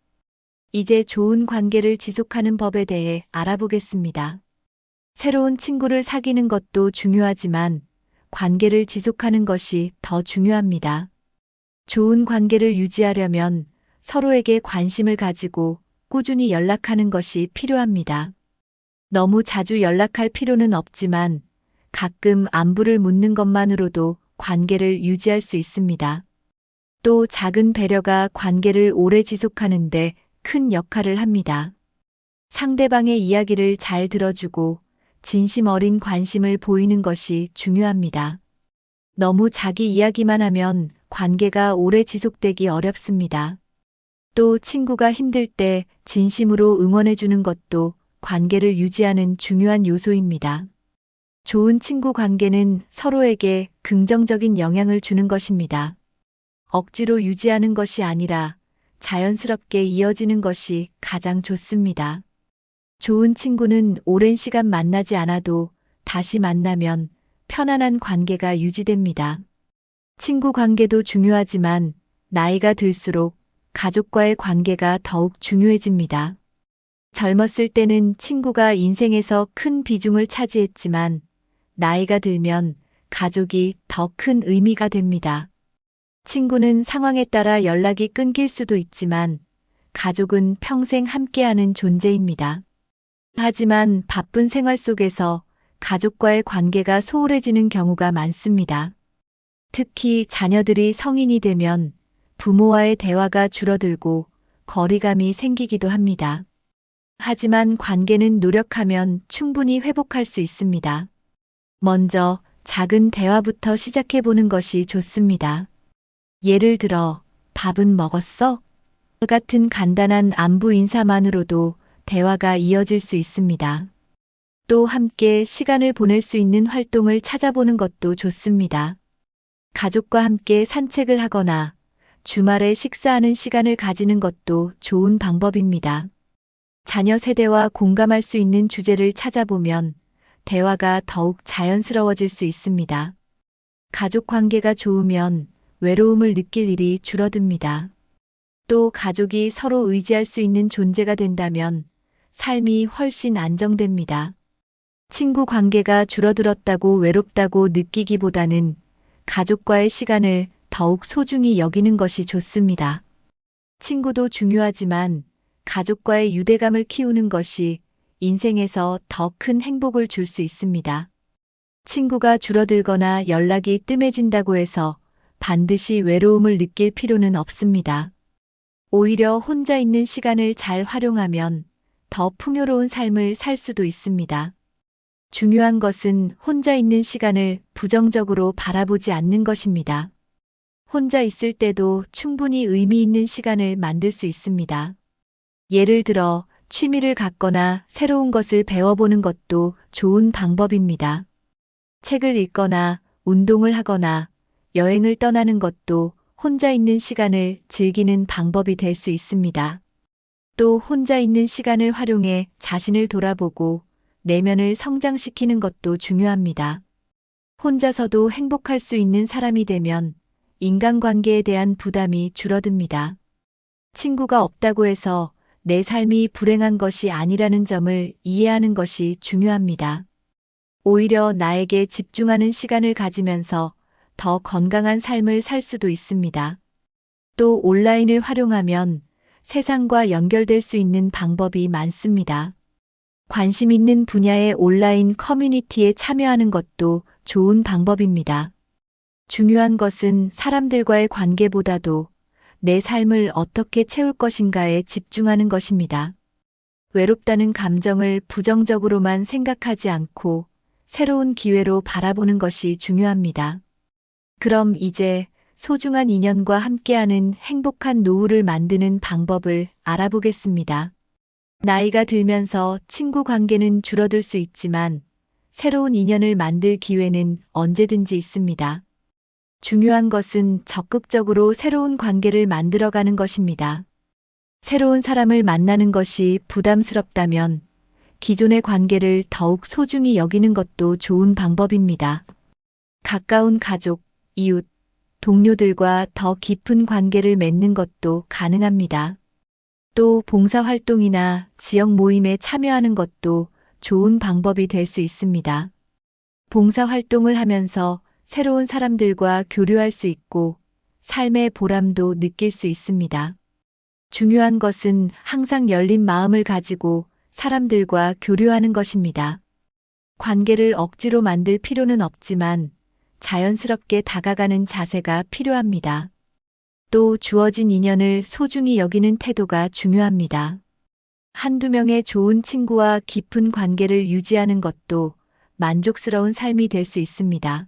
이제 좋은 관계를 지속하는 법에 대해 알아보겠습니다. 새로운 친구를 사귀는 것도 중요하지만 관계를 지속하는 것이 더 중요합니다. 좋은 관계를 유지하려면 서로에게 관심을 가지고 꾸준히 연락하는 것이 필요합니다. 너무 자주 연락할 필요는 없지만 가끔 안부를 묻는 것만으로도 관계를 유지할 수 있습니다. 또 작은 배려가 관계를 오래 지속하는데 큰 역할을 합니다. 상대방의 이야기를 잘 들어주고 진심 어린 관심을 보이는 것이 중요합니다. 너무 자기 이야기만 하면 관계가 오래 지속되기 어렵습니다. 또 친구가 힘들 때 진심으로 응원해 주는 것도 관계를 유지하는 중요한 요소입니다. 좋은 친구 관계는 서로에게 긍정적인 영향을 주는 것입니다. 억지로 유지하는 것이 아니라 자연스럽게 이어지는 것이 가장 좋습니다. 좋은 친구는 오랜 시간 만나지 않아도 다시 만나면 편안한 관계가 유지됩니다. 친구 관계도 중요하지만 나이가 들수록 가족과의 관계가 더욱 중요해집니다. 젊었을 때는 친구가 인생에서 큰 비중을 차지했지만 나이가 들면 가족이 더 큰 의미가 됩니다. 친구는 상황에 따라 연락이 끊길 수도 있지만 가족은 평생 함께하는 존재입니다. 하지만 바쁜 생활 속에서 가족과의 관계가 소홀해지는 경우가 많습니다. 특히 자녀들이 성인이 되면 부모와의 대화가 줄어들고 거리감이 생기기도 합니다. 하지만 관계는 노력하면 충분히 회복할 수 있습니다. 먼저 작은 대화부터 시작해보는 것이 좋습니다. 예를 들어, 밥은 먹었어? 같은 간단한 안부 인사만으로도 대화가 이어질 수 있습니다. 또 함께 시간을 보낼 수 있는 활동을 찾아보는 것도 좋습니다. 가족과 함께 산책을 하거나 주말에 식사하는 시간을 가지는 것도 좋은 방법입니다. 자녀 세대와 공감할 수 있는 주제를 찾아보면 대화가 더욱 자연스러워질 수 있습니다. 가족 관계가 좋으면 외로움을 느낄 일이 줄어듭니다. 또 가족이 서로 의지할 수 있는 존재가 된다면 삶이 훨씬 안정됩니다. 친구 관계가 줄어들었다고 외롭다고 느끼기보다는 가족과의 시간을 더욱 소중히 여기는 것이 좋습니다. 친구도 중요하지만 가족과의 유대감을 키우는 것이 인생에서 더 큰 행복을 줄 수 있습니다. 친구가 줄어들거나 연락이 뜸해진다고 해서 반드시 외로움을 느낄 필요는 없습니다. 오히려 혼자 있는 시간을 잘 활용하면 더 풍요로운 삶을 살 수도 있습니다. 중요한 것은 혼자 있는 시간을 부정적으로 바라보지 않는 것입니다. 혼자 있을 때도 충분히 의미 있는 시간을 만들 수 있습니다. 예를 들어 취미를 갖거나 새로운 것을 배워보는 것도 좋은 방법입니다. 책을 읽거나 운동을 하거나 여행을 떠나는 것도 혼자 있는 시간을 즐기는 방법이 될 수 있습니다. 또 혼자 있는 시간을 활용해 자신을 돌아보고 내면을 성장시키는 것도 중요합니다. 혼자서도 행복할 수 있는 사람이 되면 인간관계에 대한 부담이 줄어듭니다. 친구가 없다고 해서 내 삶이 불행한 것이 아니라는 점을 이해하는 것이 중요합니다. 오히려 나에게 집중하는 시간을 가지면서 더 건강한 삶을 살 수도 있습니다. 또 온라인을 활용하면 세상과 연결될 수 있는 방법이 많습니다. 관심 있는 분야의 온라인 커뮤니티에 참여하는 것도 좋은 방법입니다. 중요한 것은 사람들과의 관계보다도 내 삶을 어떻게 채울 것인가에 집중하는 것입니다. 외롭다는 감정을 부정적으로만 생각하지 않고 새로운 기회로 바라보는 것이 중요합니다. 그럼 이제 소중한 인연과 함께하는 행복한 노후를 만드는 방법을 알아보겠습니다. 나이가 들면서 친구 관계는 줄어들 수 있지만 새로운 인연을 만들 기회는 언제든지 있습니다. 중요한 것은 적극적으로 새로운 관계를 만들어가는 것입니다. 새로운 사람을 만나는 것이 부담스럽다면 기존의 관계를 더욱 소중히 여기는 것도 좋은 방법입니다. 가까운 가족, 이웃, 동료들과 더 깊은 관계를 맺는 것도 가능합니다. 또 봉사활동이나 지역 모임에 참여하는 것도 좋은 방법이 될 수 있습니다. 봉사활동을 하면서 새로운 사람들과 교류할 수 있고 삶의 보람도 느낄 수 있습니다. 중요한 것은 항상 열린 마음을 가지고 사람들과 교류하는 것입니다. 관계를 억지로 만들 필요는 없지만 자연스럽게 다가가는 자세가 필요합니다. 또 주어진 인연을 소중히 여기는 태도가 중요합니다. 한두 명의 좋은 친구와 깊은 관계를 유지하는 것도 만족스러운 삶이 될 수 있습니다.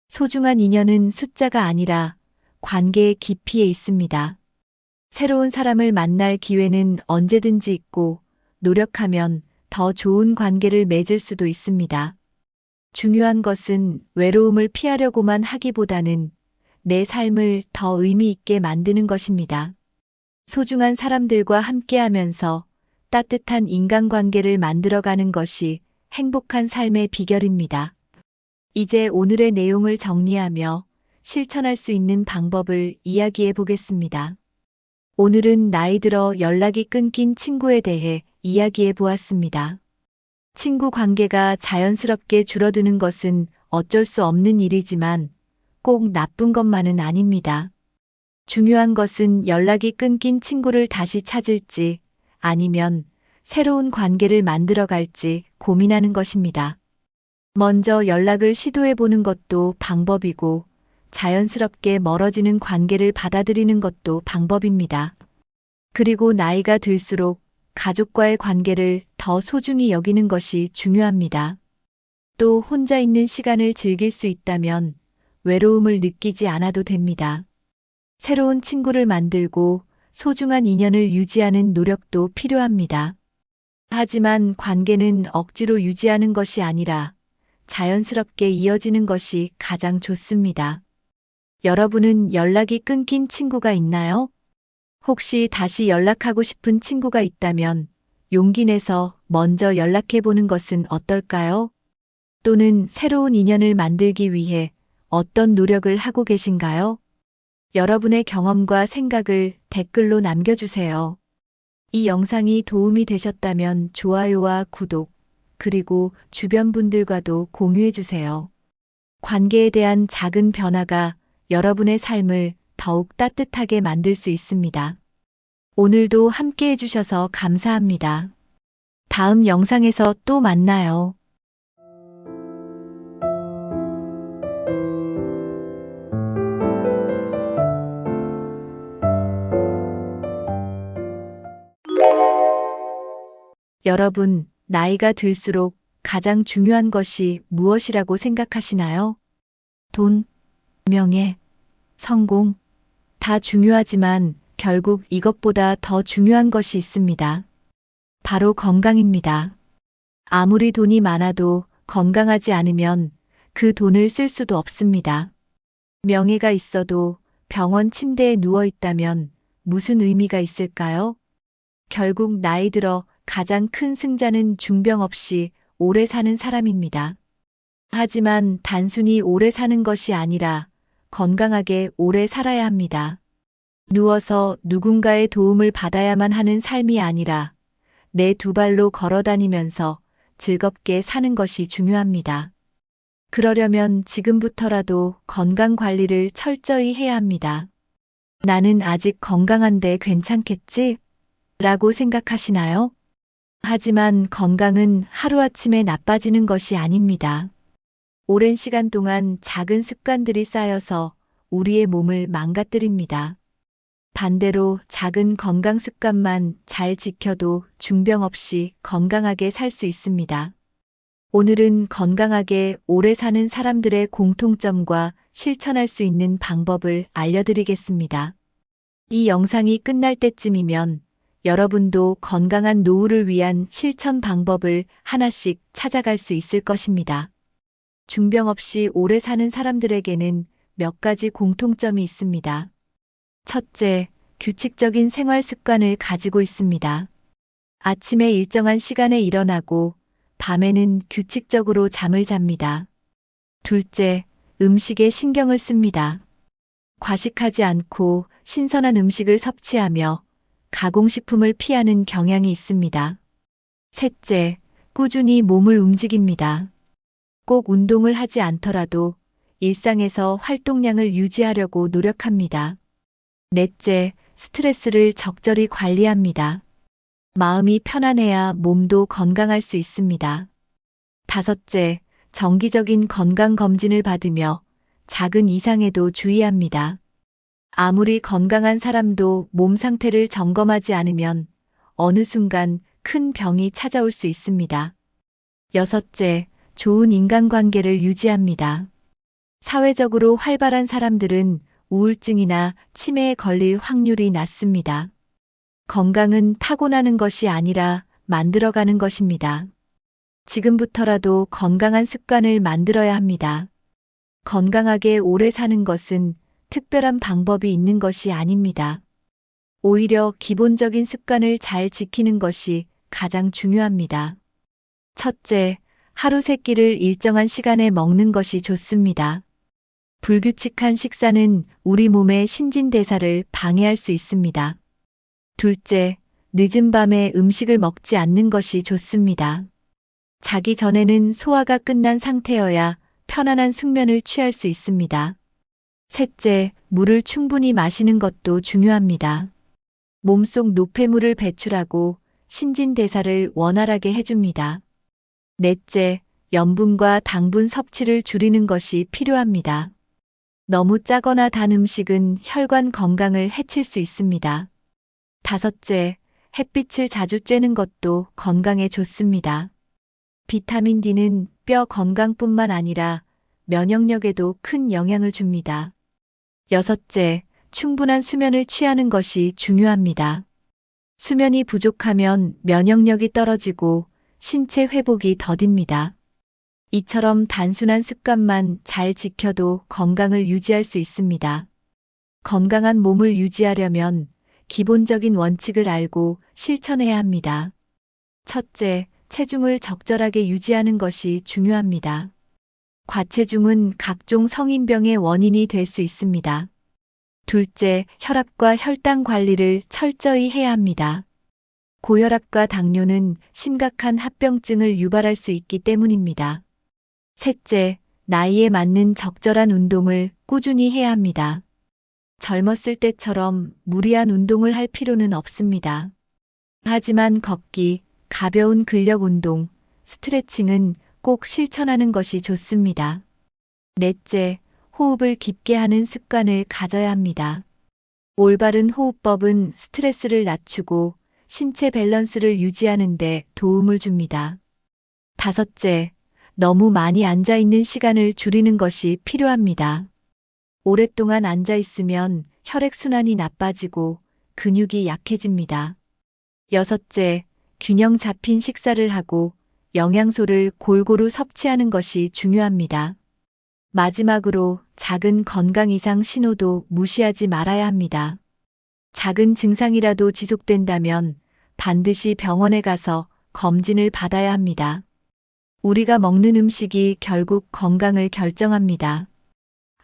소중한 인연은 숫자가 아니라 관계의 깊이에 있습니다. 새로운 사람을 만날 기회는 언제든지 있고 노력하면 더 좋은 관계를 맺을 수도 있습니다. 중요한 것은 외로움을 피하려고만 하기보다는 내 삶을 더 의미 있게 만드는 것입니다. 소중한 사람들과 함께하면서 따뜻한 인간관계를 만들어가는 것이 행복한 삶의 비결입니다. 이제 오늘의 내용을 정리하며 실천할 수 있는 방법을 이야기해 보겠습니다. 오늘은 나이 들어 연락이 끊긴 친구에 대해 이야기해 보았습니다. 친구 관계가 자연스럽게 줄어드는 것은 어쩔 수 없는 일이지만 꼭 나쁜 것만은 아닙니다. 중요한 것은 연락이 끊긴 친구를 다시 찾을지 아니면 새로운 관계를 만들어 갈지 고민하는 것입니다. 먼저 연락을 시도해 보는 것도 방법이고 자연스럽게 멀어지는 관계를 받아들이는 것도 방법입니다. 그리고 나이가 들수록 가족과의 관계를 더 소중히 여기는 것이 중요합니다. 또 혼자 있는 시간을 즐길 수 있다면 외로움을 느끼지 않아도 됩니다. 새로운 친구를 만들고 소중한 인연을 유지하는 노력도 필요합니다. 하지만 관계는 억지로 유지하는 것이 아니라 자연스럽게 이어지는 것이 가장 좋습니다. 여러분은 연락이 끊긴 친구가 있나요? 혹시 다시 연락하고 싶은 친구가 있다면 용기 내서 먼저 연락해 보는 것은 어떨까요? 또는 새로운 인연을 만들기 위해 어떤 노력을 하고 계신가요? 여러분의 경험과 생각을 댓글로 남겨주세요. 이 영상이 도움이 되셨다면 좋아요와 구독, 그리고 주변 분들과도 공유해 주세요. 관계에 대한 작은 변화가 여러분의 삶을 더욱 따뜻하게 만들 수 있습니다. 오늘도 함께 해주셔서 감사합니다. 다음 영상에서 또 만나요. 여러분, 나이가 들수록 가장 중요한 것이 무엇이라고 생각하시나요? 돈, 명예, 성공, 다 중요하지만 결국 이것보다 더 중요한 것이 있습니다. 바로 건강입니다. 아무리 돈이 많아도 건강하지 않으면 그 돈을 쓸 수도 없습니다. 명예가 있어도 병원 침대에 누워 있다면 무슨 의미가 있을까요? 결국 나이 들어 가장 큰 승자는 중병 없이 오래 사는 사람입니다. 하지만 단순히 오래 사는 것이 아니라 건강하게 오래 살아야 합니다. 누워서 누군가의 도움을 받아야만 하는 삶이 아니라 내 두 발로 걸어 다니면서 즐겁게 사는 것이 중요합니다. 그러려면 지금부터라도 건강 관리를 철저히 해야 합니다. 나는 아직 건강한데 괜찮겠지? 라고 생각하시나요? 하지만 건강은 하루아침에 나빠지는 것이 아닙니다. 오랜 시간 동안 작은 습관들이 쌓여서 우리의 몸을 망가뜨립니다. 반대로 작은 건강 습관만 잘 지켜도 중병 없이 건강하게 살 수 있습니다. 오늘은 건강하게 오래 사는 사람들의 공통점과 실천할 수 있는 방법을 알려드리겠습니다. 이 영상이 끝날 때쯤이면 여러분도 건강한 노후를 위한 실천 방법을 하나씩 찾아갈 수 있을 것입니다. 중병 없이 오래 사는 사람들에게는 몇 가지 공통점이 있습니다. 첫째, 규칙적인 생활 습관을 가지고 있습니다. 아침에 일정한 시간에 일어나고 밤에는 규칙적으로 잠을 잡니다. 둘째, 음식에 신경을 씁니다. 과식하지 않고 신선한 음식을 섭취하며 가공식품을 피하는 경향이 있습니다. 셋째, 꾸준히 몸을 움직입니다. 꼭 운동을 하지 않더라도 일상에서 활동량을 유지하려고 노력합니다. 넷째, 스트레스를 적절히 관리합니다. 마음이 편안해야 몸도 건강할 수 있습니다. 다섯째, 정기적인 건강검진을 받으며 작은 이상에도 주의합니다. 아무리 건강한 사람도 몸 상태를 점검하지 않으면 어느 순간 큰 병이 찾아올 수 있습니다. 여섯째, 좋은 인간관계를 유지합니다. 사회적으로 활발한 사람들은 우울증이나 치매에 걸릴 확률이 낮습니다. 건강은 타고나는 것이 아니라 만들어가는 것입니다. 지금부터라도 건강한 습관을 만들어야 합니다. 건강하게 오래 사는 것은 특별한 방법이 있는 것이 아닙니다. 오히려 기본적인 습관을 잘 지키는 것이 가장 중요합니다. 첫째, 하루 3끼를 일정한 시간에 먹는 것이 좋습니다. 불규칙한 식사는 우리 몸의 신진대사를 방해할 수 있습니다. 둘째, 늦은 밤에 음식을 먹지 않는 것이 좋습니다. 자기 전에는 소화가 끝난 상태여야 편안한 숙면을 취할 수 있습니다. 셋째, 물을 충분히 마시는 것도 중요합니다. 몸속 노폐물을 배출하고 신진대사를 원활하게 해줍니다. 넷째, 염분과 당분 섭취를 줄이는 것이 필요합니다. 너무 짜거나 단 음식은 혈관 건강을 해칠 수 있습니다. 다섯째, 햇빛을 자주 쬐는 것도 건강에 좋습니다. 비타민 D는 뼈 건강뿐만 아니라 면역력에도 큰 영향을 줍니다. 여섯째, 충분한 수면을 취하는 것이 중요합니다. 수면이 부족하면 면역력이 떨어지고 신체 회복이 더딥니다. 이처럼 단순한 습관만 잘 지켜도 건강을 유지할 수 있습니다. 건강한 몸을 유지하려면 기본적인 원칙을 알고 실천해야 합니다. 첫째, 체중을 적절하게 유지하는 것이 중요합니다. 과체중은 각종 성인병의 원인이 될 수 있습니다. 둘째, 혈압과 혈당 관리를 철저히 해야 합니다. 고혈압과 당뇨는 심각한 합병증을 유발할 수 있기 때문입니다. 셋째, 나이에 맞는 적절한 운동을 꾸준히 해야 합니다. 젊었을 때처럼 무리한 운동을 할 필요는 없습니다. 하지만 걷기, 가벼운 근력 운동, 스트레칭은 꼭 실천하는 것이 좋습니다. 넷째, 호흡을 깊게 하는 습관을 가져야 합니다. 올바른 호흡법은 스트레스를 낮추고 신체 밸런스를 유지하는 데 도움을 줍니다. 다섯째, 너무 많이 앉아 있는 시간을 줄이는 것이 필요합니다. 오랫동안 앉아 있으면 혈액순환이 나빠지고 근육이 약해집니다. 여섯째, 균형 잡힌 식사를 하고 영양소를 골고루 섭취하는 것이 중요합니다. 마지막으로 작은 건강 이상 신호도 무시하지 말아야 합니다. 작은 증상이라도 지속된다면 반드시 병원에 가서 검진을 받아야 합니다. 우리가 먹는 음식이 결국 건강을 결정합니다.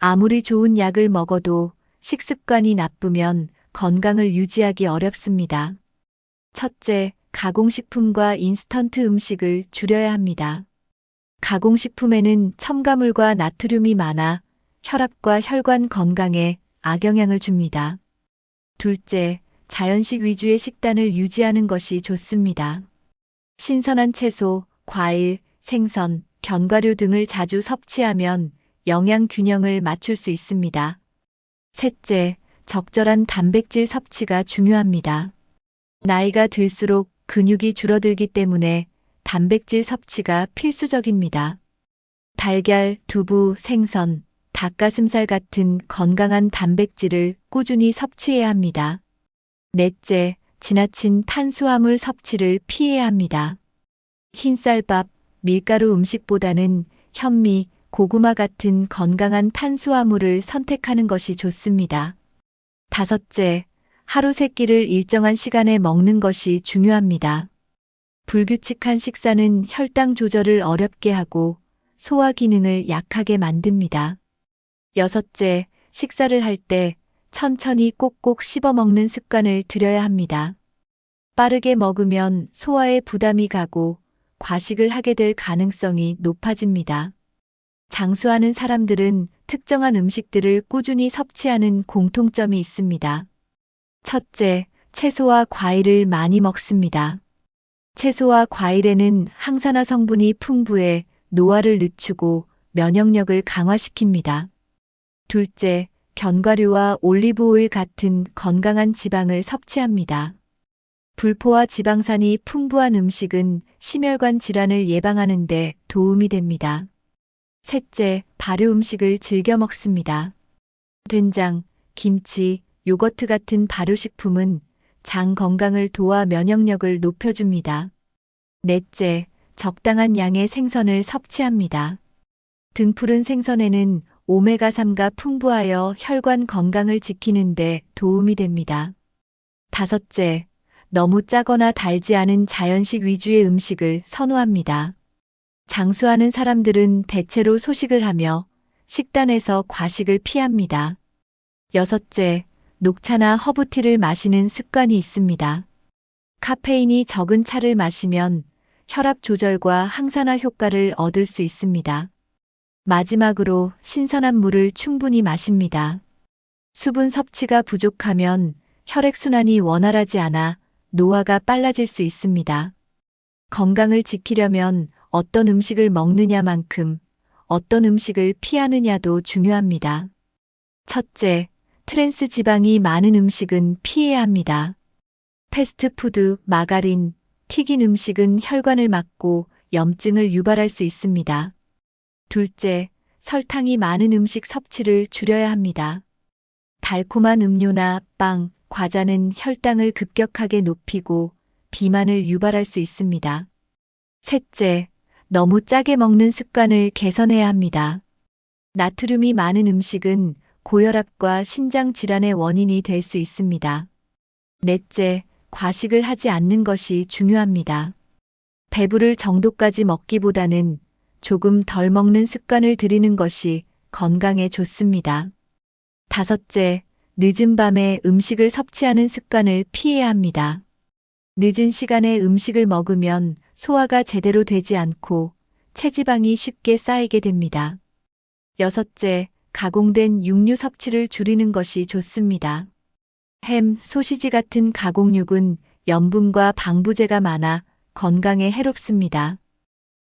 아무리 좋은 약을 먹어도 식습관이 나쁘면 건강을 유지하기 어렵습니다. 첫째, 가공식품과 인스턴트 음식을 줄여야 합니다. 가공식품에는 첨가물과 나트륨이 많아 혈압과 혈관 건강에 악영향을 줍니다. 둘째, 자연식 위주의 식단을 유지하는 것이 좋습니다. 신선한 채소, 과일, 생선, 견과류 등을 자주 섭취하면 영양 균형을 맞출 수 있습니다. 셋째, 적절한 단백질 섭취가 중요합니다. 나이가 들수록 근육이 줄어들기 때문에 단백질 섭취가 필수적입니다. 달걀, 두부, 생선, 닭가슴살 같은 건강한 단백질을 꾸준히 섭취해야 합니다. 넷째, 지나친 탄수화물 섭취를 피해야 합니다. 흰쌀밥, 밀가루 음식보다는 현미, 고구마 같은 건강한 탄수화물을 선택하는 것이 좋습니다. 다섯째, 하루 세 끼를 일정한 시간에 먹는 것이 중요합니다. 불규칙한 식사는 혈당 조절을 어렵게 하고 소화 기능을 약하게 만듭니다. 여섯째, 식사를 할 때 천천히 꼭꼭 씹어 먹는 습관을 들여야 합니다. 빠르게 먹으면 소화에 부담이 가고 과식을 하게 될 가능성이 높아집니다. 장수하는 사람들은 특정한 음식들을 꾸준히 섭취하는 공통점이 있습니다. 첫째, 채소와 과일을 많이 먹습니다. 채소와 과일에는 항산화 성분이 풍부해 노화를 늦추고 면역력을 강화시킵니다. 둘째, 견과류와 올리브오일 같은 건강한 지방을 섭취합니다. 불포화 지방산이 풍부한 음식은 심혈관 질환을 예방하는 데 도움이 됩니다. 셋째, 발효 음식을 즐겨 먹습니다. 된장, 김치, 요거트 같은 발효식품은 장 건강을 도와 면역력을 높여줍니다. 넷째, 적당한 양의 생선을 섭취합니다. 등푸른 생선에는 오메가3가 풍부하여 혈관 건강을 지키는 데 도움이 됩니다. 다섯째, 너무 짜거나 달지 않은 자연식 위주의 음식을 선호합니다. 장수하는 사람들은 대체로 소식을 하며 식단에서 과식을 피합니다. 여섯째, 녹차나 허브티를 마시는 습관이 있습니다. 카페인이 적은 차를 마시면 혈압 조절과 항산화 효과를 얻을 수 있습니다. 마지막으로 신선한 물을 충분히 마십니다. 수분 섭취가 부족하면 혈액순환이 원활하지 않아 노화가 빨라질 수 있습니다. 건강을 지키려면 어떤 음식을 먹느냐만큼 어떤 음식을 피하느냐도 중요합니다. 첫째, 트랜스 지방이 많은 음식은 피해야 합니다. 패스트푸드, 마가린, 튀긴 음식은 혈관을 막고 염증을 유발할 수 있습니다. 둘째, 설탕이 많은 음식 섭취를 줄여야 합니다. 달콤한 음료나 빵, 과자는 혈당을 급격하게 높이고 비만을 유발할 수 있습니다. 셋째, 너무 짜게 먹는 습관을 개선해야 합니다. 나트륨이 많은 음식은 고혈압과 신장 질환의 원인이 될 수 있습니다. 넷째, 과식을 하지 않는 것이 중요합니다. 배부를 정도까지 먹기보다는 조금 덜 먹는 습관을 들이는 것이 건강에 좋습니다. 다섯째, 늦은 밤에 음식을 섭취하는 습관을 피해야 합니다. 늦은 시간에 음식을 먹으면 소화가 제대로 되지 않고 체지방이 쉽게 쌓이게 됩니다. 여섯째, 가공된 육류 섭취를 줄이는 것이 좋습니다. 햄, 소시지 같은 가공육은 염분과 방부제가 많아 건강에 해롭습니다.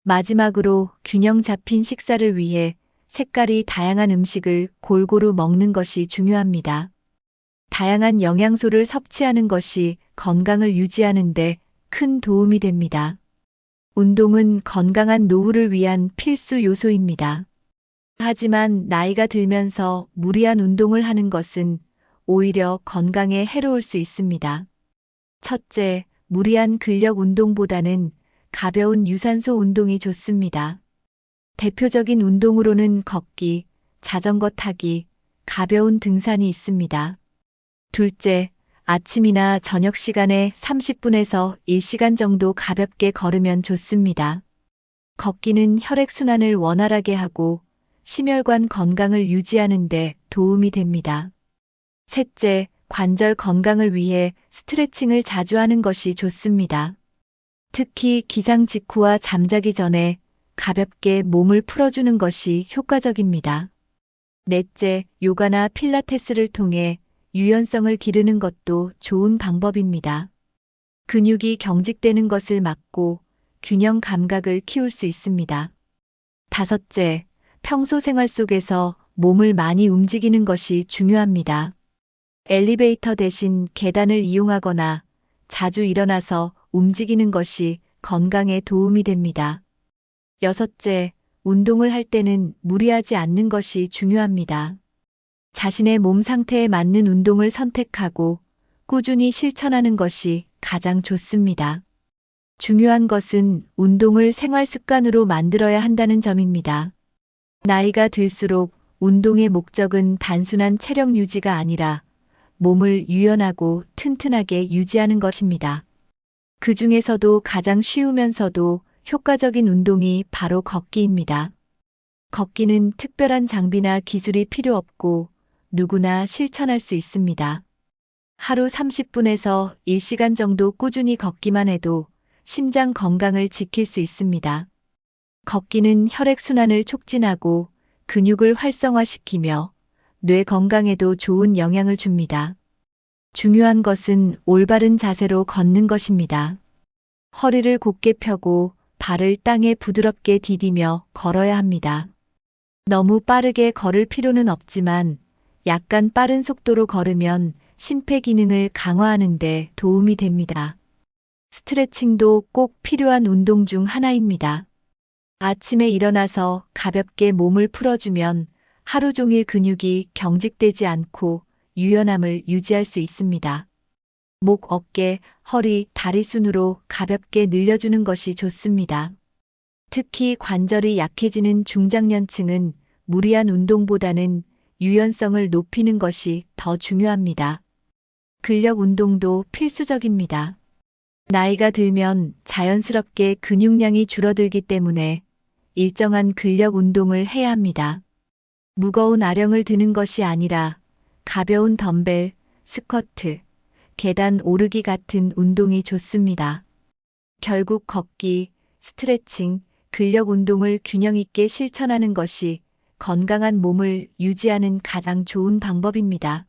마지막으로 균형 잡힌 식사를 위해 색깔이 다양한 음식을 골고루 먹는 것이 중요합니다. 다양한 영양소를 섭취하는 것이 건강을 유지하는 데 큰 도움이 됩니다. 운동은 건강한 노후를 위한 필수 요소입니다. 하지만 나이가 들면서 무리한 운동을 하는 것은 오히려 건강에 해로울 수 있습니다. 첫째, 무리한 근력 운동보다는 가벼운 유산소 운동이 좋습니다. 대표적인 운동으로는 걷기, 자전거 타기, 가벼운 등산이 있습니다. 둘째, 아침이나 저녁 시간에 30분에서 1시간 정도 가볍게 걸으면 좋습니다. 걷기는 혈액순환을 원활하게 하고 심혈관 건강을 유지하는 데 도움이 됩니다. 셋째, 관절 건강을 위해 스트레칭을 자주 하는 것이 좋습니다. 특히 기상 직후와 잠자기 전에 가볍게 몸을 풀어주는 것이 효과적입니다. 넷째, 요가나 필라테스를 통해 유연성을 기르는 것도 좋은 방법입니다. 근육이 경직되는 것을 막고 균형 감각을 키울 수 있습니다. 다섯째, 평소 생활 속에서 몸을 많이 움직이는 것이 중요합니다. 엘리베이터 대신 계단을 이용하거나 자주 일어나서 움직이는 것이 건강에 도움이 됩니다. 여섯째, 운동을 할 때는 무리하지 않는 것이 중요합니다. 자신의 몸 상태에 맞는 운동을 선택하고 꾸준히 실천하는 것이 가장 좋습니다. 중요한 것은 운동을 생활 습관으로 만들어야 한다는 점입니다. 나이가 들수록 운동의 목적은 단순한 체력 유지가 아니라 몸을 유연하고 튼튼하게 유지하는 것입니다. 그 중에서도 가장 쉬우면서도 효과적인 운동이 바로 걷기입니다. 걷기는 특별한 장비나 기술이 필요 없고 누구나 실천할 수 있습니다. 하루 30분에서 1시간 정도 꾸준히 걷기만 해도 심장 건강을 지킬 수 있습니다. 걷기는 혈액순환을 촉진하고 근육을 활성화시키며 뇌 건강에도 좋은 영향을 줍니다. 중요한 것은 올바른 자세로 걷는 것입니다. 허리를 곧게 펴고 발을 땅에 부드럽게 디디며 걸어야 합니다. 너무 빠르게 걸을 필요는 없지만 약간 빠른 속도로 걸으면 심폐기능을 강화하는 데 도움이 됩니다. 스트레칭도 꼭 필요한 운동 중 하나입니다. 아침에 일어나서 가볍게 몸을 풀어주면 하루 종일 근육이 경직되지 않고 유연함을 유지할 수 있습니다. 목, 어깨, 허리, 다리 순으로 가볍게 늘려주는 것이 좋습니다. 특히 관절이 약해지는 중장년층은 무리한 운동보다는 유연성을 높이는 것이 더 중요합니다. 근력 운동도 필수적입니다. 나이가 들면 자연스럽게 근육량이 줄어들기 때문에 일정한 근력 운동을 해야 합니다. 무거운 아령을 드는 것이 아니라 가벼운 덤벨, 스쿼트, 계단 오르기 같은 운동이 좋습니다. 결국 걷기, 스트레칭, 근력 운동을 균형 있게 실천하는 것이 건강한 몸을 유지하는 가장 좋은 방법입니다.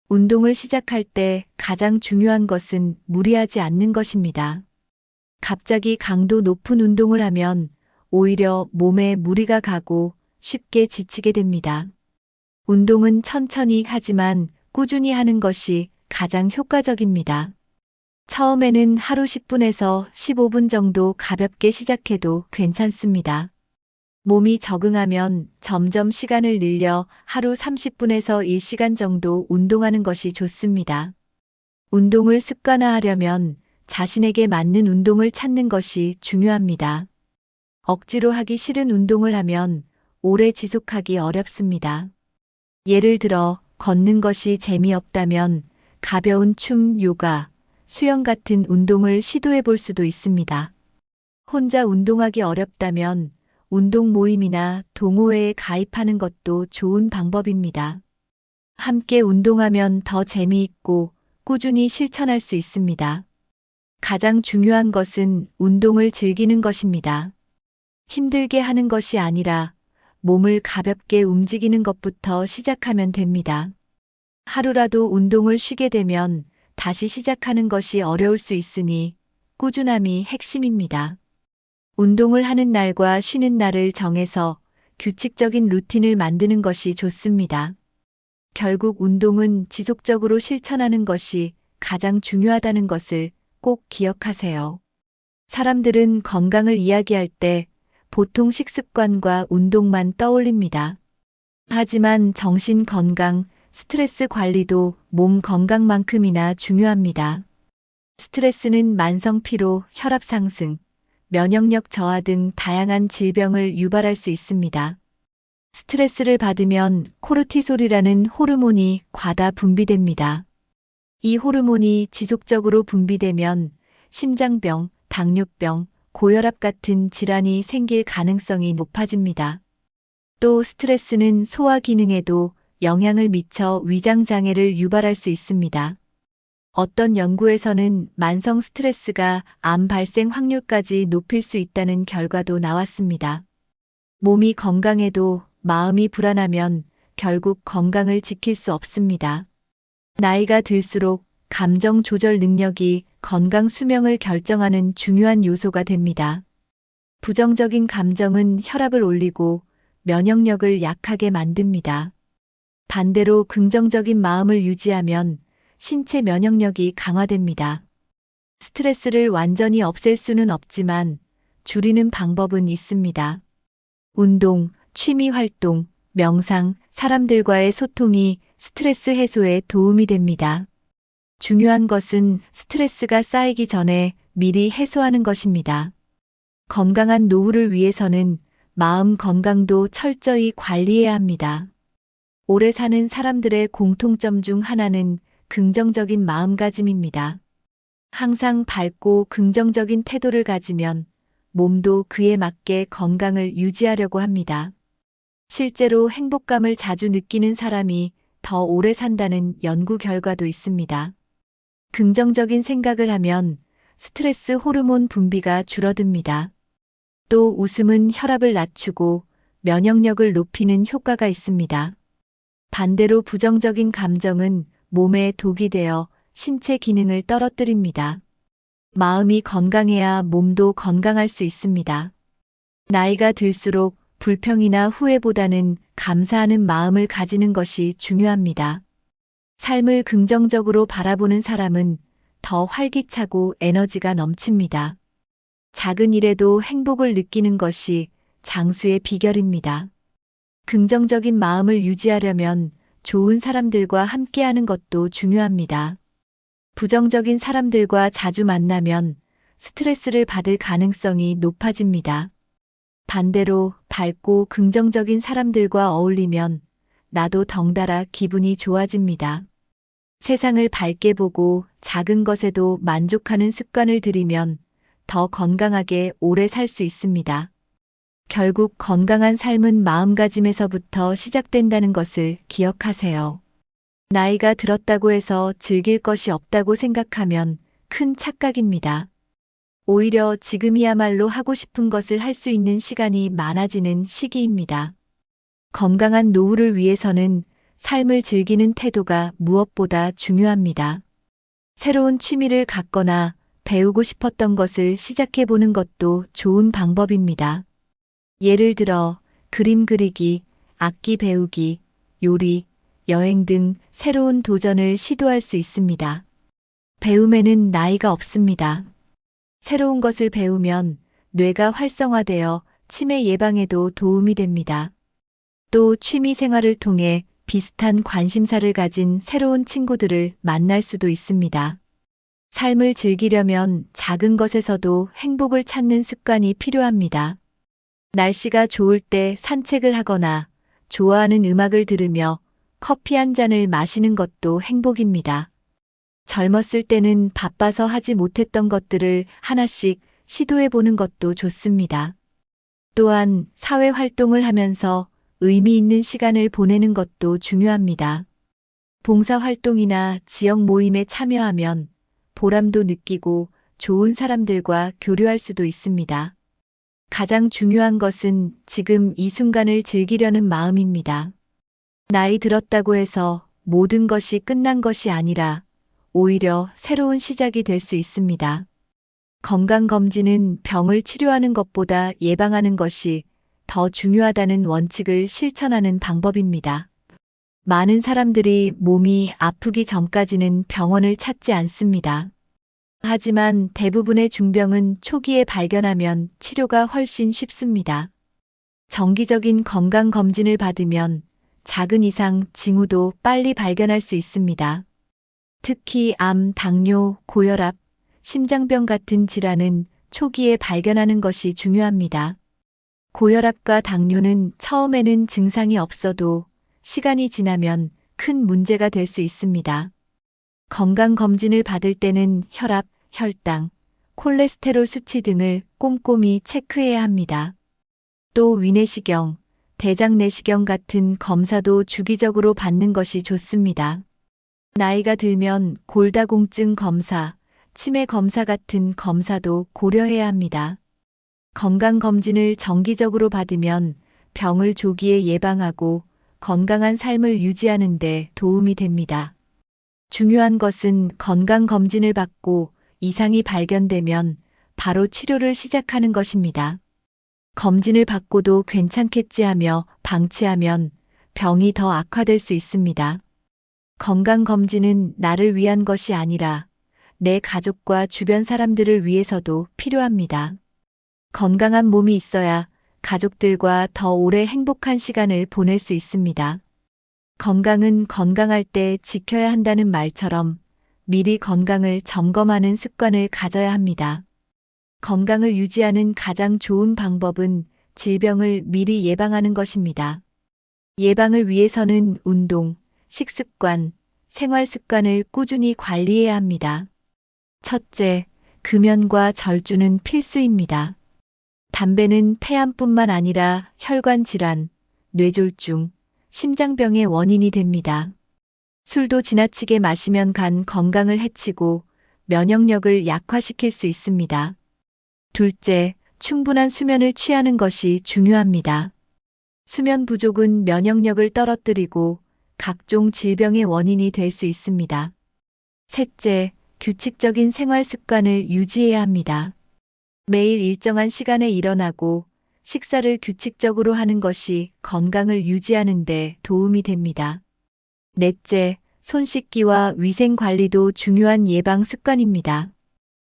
운동을 시작할 때 가장 중요한 것은 무리하지 않는 것입니다. 갑자기 강도 높은 운동을 하면 오히려 몸에 무리가 가고 쉽게 지치게 됩니다. 운동은 천천히 하지만 꾸준히 하는 것이 가장 효과적입니다. 처음에는 하루 10분에서 15분 정도 가볍게 시작해도 괜찮습니다. 몸이 적응하면 점점 시간을 늘려 하루 30분에서 1시간 정도 운동하는 것이 좋습니다. 운동을 습관화하려면 자신에게 맞는 운동을 찾는 것이 중요합니다. 억지로 하기 싫은 운동을 하면 오래 지속하기 어렵습니다. 예를 들어 걷는 것이 재미없다면 가벼운 춤, 요가, 수영 같은 운동을 시도해 볼 수도 있습니다. 혼자 운동하기 어렵다면 운동 모임이나 동호회에 가입하는 것도 좋은 방법입니다. 함께 운동하면 더 재미있고 꾸준히 실천할 수 있습니다. 가장 중요한 것은 운동을 즐기는 것입니다. 힘들게 하는 것이 아니라 몸을 가볍게 움직이는 것부터 시작하면 됩니다. 하루라도 운동을 쉬게 되면 다시 시작하는 것이 어려울 수 있으니 꾸준함이 핵심입니다. 운동을 하는 날과 쉬는 날을 정해서 규칙적인 루틴을 만드는 것이 좋습니다. 결국 운동은 지속적으로 실천하는 것이 가장 중요하다는 것을 꼭 기억하세요. 사람들은 건강을 이야기할 때 보통 식습관과 운동만 떠올립니다. 하지만 정신 건강, 스트레스 관리도 몸 건강만큼이나 중요합니다. 스트레스는 만성 피로, 혈압 상승, 면역력 저하 등 다양한 질병을 유발할 수 있습니다. 스트레스를 받으면 코르티솔이라는 호르몬이 과다 분비됩니다. 이 호르몬이 지속적으로 분비되면 심장병, 당뇨병, 고혈압 같은 질환이 생길 가능성이 높아집니다. 또 스트레스는 소화 기능에도 영향을 미쳐 위장 장애를 유발할 수 있습니다. 어떤 연구에서는 만성 스트레스가 암 발생 확률까지 높일 수 있다는 결과도 나왔습니다. 몸이 건강해도 마음이 불안하면 결국 건강을 지킬 수 없습니다. 나이가 들수록 감정 조절 능력이 건강 수명을 결정하는 중요한 요소가 됩니다. 부정적인 감정은 혈압을 올리고 면역력을 약하게 만듭니다. 반대로 긍정적인 마음을 유지하면 신체 면역력이 강화됩니다. 스트레스를 완전히 없앨 수는 없지만 줄이는 방법은 있습니다. 운동, 취미 활동, 명상, 사람들과의 소통이 스트레스 해소에 도움이 됩니다. 중요한 것은 스트레스가 쌓이기 전에 미리 해소하는 것입니다. 건강한 노후를 위해서는 마음 건강도 철저히 관리해야 합니다. 오래 사는 사람들의 공통점 중 하나는 긍정적인 마음가짐입니다. 항상 밝고 긍정적인 태도를 가지면 몸도 그에 맞게 건강을 유지하려고 합니다. 실제로 행복감을 자주 느끼는 사람이 더 오래 산다는 연구 결과도 있습니다. 긍정적인 생각을 하면 스트레스 호르몬 분비가 줄어듭니다. 또 웃음은 혈압을 낮추고 면역력을 높이는 효과가 있습니다. 반대로 부정적인 감정은 몸에 독이 되어 신체 기능을 떨어뜨립니다. 마음이 건강해야 몸도 건강할 수 있습니다. 나이가 들수록 불평이나 후회보다는 감사하는 마음을 가지는 것이 중요합니다. 삶을 긍정적으로 바라보는 사람은 더 활기차고 에너지가 넘칩니다. 작은 일에도 행복을 느끼는 것이 장수의 비결입니다. 긍정적인 마음을 유지하려면 좋은 사람들과 함께하는 것도 중요합니다. 부정적인 사람들과 자주 만나면 스트레스를 받을 가능성이 높아집니다. 반대로 밝고 긍정적인 사람들과 어울리면 나도 덩달아 기분이 좋아집니다. 세상을 밝게 보고 작은 것에도 만족하는 습관을 들이면 더 건강하게 오래 살 수 있습니다. 결국 건강한 삶은 마음가짐에서부터 시작된다는 것을 기억하세요. 나이가 들었다고 해서 즐길 것이 없다고 생각하면 큰 착각입니다. 오히려 지금이야말로 하고 싶은 것을 할 수 있는 시간이 많아지는 시기입니다. 건강한 노후를 위해서는 삶을 즐기는 태도가 무엇보다 중요합니다. 새로운 취미를 갖거나 배우고 싶었던 것을 시작해 보는 것도 좋은 방법입니다. 예를 들어 그림 그리기, 악기 배우기, 요리, 여행 등 새로운 도전을 시도할 수 있습니다. 배움에는 나이가 없습니다. 새로운 것을 배우면 뇌가 활성화되어 치매 예방에도 도움이 됩니다. 또 취미 생활을 통해 비슷한 관심사를 가진 새로운 친구들을 만날 수도 있습니다. 삶을 즐기려면 작은 것에서도 행복을 찾는 습관이 필요합니다. 날씨가 좋을 때 산책을 하거나 좋아하는 음악을 들으며 커피 한 잔을 마시는 것도 행복입니다. 젊었을 때는 바빠서 하지 못했던 것들을 하나씩 시도해 보는 것도 좋습니다. 또한 사회 활동을 하면서 의미 있는 시간을 보내는 것도 중요합니다. 봉사활동이나 지역 모임에 참여하면 보람도 느끼고 좋은 사람들과 교류할 수도 있습니다. 가장 중요한 것은 지금 이 순간을 즐기려는 마음입니다. 나이 들었다고 해서 모든 것이 끝난 것이 아니라 오히려 새로운 시작이 될 수 있습니다. 건강검진은 병을 치료하는 것보다 예방하는 것이 더 중요하다는 원칙을 실천하는 방법입니다. 많은 사람들이 몸이 아프기 전까지는 병원을 찾지 않습니다. 하지만 대부분의 중병은 초기에 발견하면 치료가 훨씬 쉽습니다. 정기적인 건강검진을 받으면 작은 이상 징후도 빨리 발견할 수 있습니다. 특히 암, 당뇨, 고혈압, 심장병 같은 질환은 초기에 발견하는 것이 중요합니다. 고혈압과 당뇨는 처음에는 증상이 없어도 시간이 지나면 큰 문제가 될 수 있습니다. 건강검진을 받을 때는 혈압, 혈당, 콜레스테롤 수치 등을 꼼꼼히 체크해야 합니다. 또 위내시경, 대장내시경 같은 검사도 주기적으로 받는 것이 좋습니다. 나이가 들면 골다공증 검사, 치매 검사 같은 검사도 고려해야 합니다. 건강검진을 정기적으로 받으면 병을 조기에 예방하고 건강한 삶을 유지하는 데 도움이 됩니다. 중요한 것은 건강검진을 받고 이상이 발견되면 바로 치료를 시작하는 것입니다. 검진을 받고도 괜찮겠지 하며 방치하면 병이 더 악화될 수 있습니다. 건강검진은 나를 위한 것이 아니라 내 가족과 주변 사람들을 위해서도 필요합니다. 건강한 몸이 있어야 가족들과 더 오래 행복한 시간을 보낼 수 있습니다. 건강은 건강할 때 지켜야 한다는 말처럼 미리 건강을 점검하는 습관을 가져야 합니다. 건강을 유지하는 가장 좋은 방법은 질병을 미리 예방하는 것입니다. 예방을 위해서는 운동, 식습관, 생활 습관을 꾸준히 관리해야 합니다. 첫째, 금연과 절주는 필수입니다. 담배는 폐암뿐만 아니라 혈관 질환, 뇌졸중, 심장병의 원인이 됩니다. 술도 지나치게 마시면 간 건강을 해치고 면역력을 약화시킬 수 있습니다. 둘째, 충분한 수면을 취하는 것이 중요합니다. 수면 부족은 면역력을 떨어뜨리고 각종 질병의 원인이 될 수 있습니다. 셋째, 규칙적인 생활 습관을 유지해야 합니다. 매일 일정한 시간에 일어나고 식사를 규칙적으로 하는 것이 건강을 유지하는 데 도움이 됩니다. 넷째, 손 씻기와 위생 관리도 중요한 예방 습관입니다.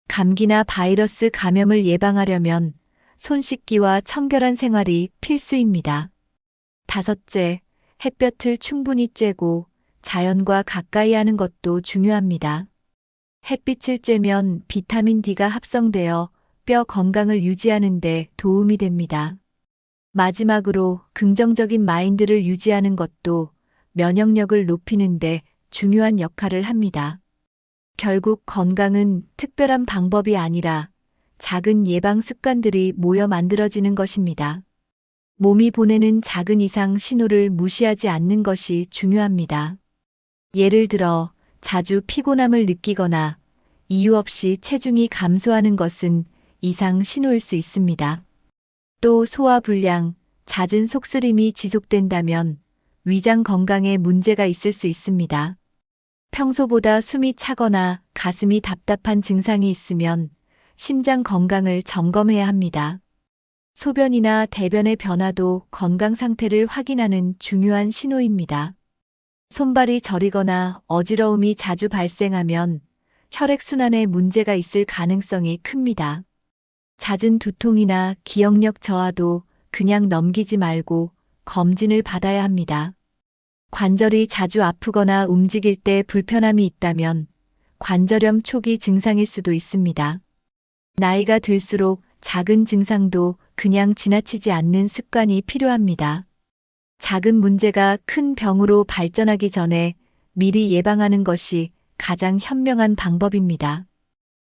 감기나 바이러스 감염을 예방하려면 손 씻기와 청결한 생활이 필수입니다. 다섯째, 햇볕을 충분히 쬐고 자연과 가까이 하는 것도 중요합니다. 햇빛을 쬐면 비타민 D가 합성되어 뼈 건강을 유지하는 데 도움이 됩니다. 마지막으로 긍정적인 마인드를 유지하는 것도 면역력을 높이는 데 중요한 역할을 합니다. 결국 건강은 특별한 방법이 아니라 작은 예방 습관들이 모여 만들어지는 것입니다. 몸이 보내는 작은 이상 신호를 무시하지 않는 것이 중요합니다. 예를 들어 자주 피곤함을 느끼거나 이유 없이 체중이 감소하는 것은 이상 신호일 수 있습니다. 또 소화불량, 잦은 속쓰림이 지속된다면 위장 건강에 문제가 있을 수 있습니다. 평소보다 숨이 차거나 가슴이 답답한 증상이 있으면 심장 건강을 점검해야 합니다. 소변이나 대변의 변화도 건강 상태를 확인하는 중요한 신호입니다. 손발이 저리거나 어지러움이 자주 발생하면 혈액순환에 문제가 있을 가능성이 큽니다. 잦은 두통이나 기억력 저하도 그냥 넘기지 말고 검진을 받아야 합니다. 관절이 자주 아프거나 움직일 때 불편함이 있다면 관절염 초기 증상일 수도 있습니다. 나이가 들수록 작은 증상도 그냥 지나치지 않는 습관이 필요합니다. 작은 문제가 큰 병으로 발전하기 전에 미리 예방하는 것이 가장 현명한 방법입니다.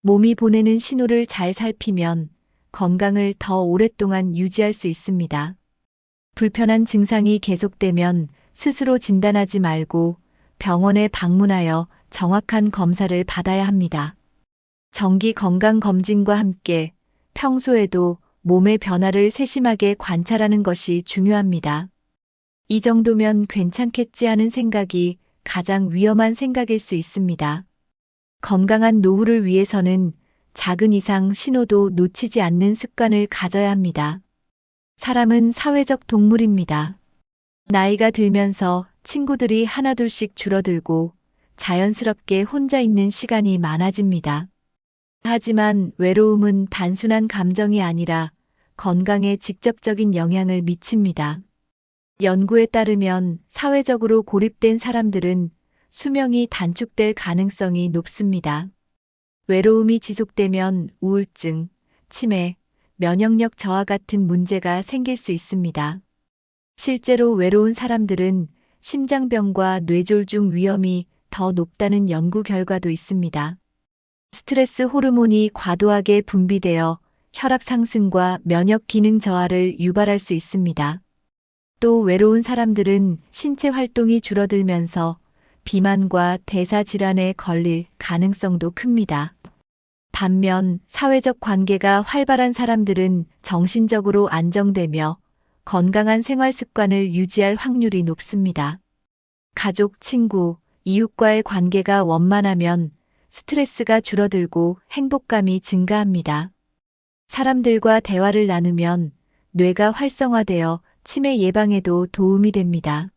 몸이 보내는 신호를 잘 살피면 건강을 더 오랫동안 유지할 수 있습니다. 불편한 증상이 계속되면 스스로 진단하지 말고 병원에 방문하여 정확한 검사를 받아야 합니다. 정기 건강검진과 함께 평소에도 몸의 변화를 세심하게 관찰하는 것이 중요합니다. 이 정도면 괜찮겠지 하는 생각이 가장 위험한 생각일 수 있습니다. 건강한 노후를 위해서는 작은 이상 신호도 놓치지 않는 습관을 가져야 합니다. 사람은 사회적 동물입니다. 나이가 들면서 친구들이 하나둘씩 줄어들고 자연스럽게 혼자 있는 시간이 많아집니다. 하지만 외로움은 단순한 감정이 아니라 건강에 직접적인 영향을 미칩니다. 연구에 따르면 사회적으로 고립된 사람들은 수명이 단축될 가능성이 높습니다. 외로움이 지속되면 우울증, 치매, 면역력 저하 같은 문제가 생길 수 있습니다. 실제로 외로운 사람들은 심장병과 뇌졸중 위험이 더 높다는 연구 결과도 있습니다. 스트레스 호르몬이 과도하게 분비되어 혈압 상승과 면역 기능 저하를 유발할 수 있습니다. 또 외로운 사람들은 신체 활동이 줄어들면서 비만과 대사 질환에 걸릴 가능성도 큽니다. 반면 사회적 관계가 활발한 사람들은 정신적으로 안정되며 건강한 생활 습관을 유지할 확률이 높습니다. 가족, 친구, 이웃과의 관계가 원만하면 스트레스가 줄어들고 행복감이 증가합니다. 사람들과 대화를 나누면 뇌가 활성화되어 치매 예방에도 도움이 됩니다.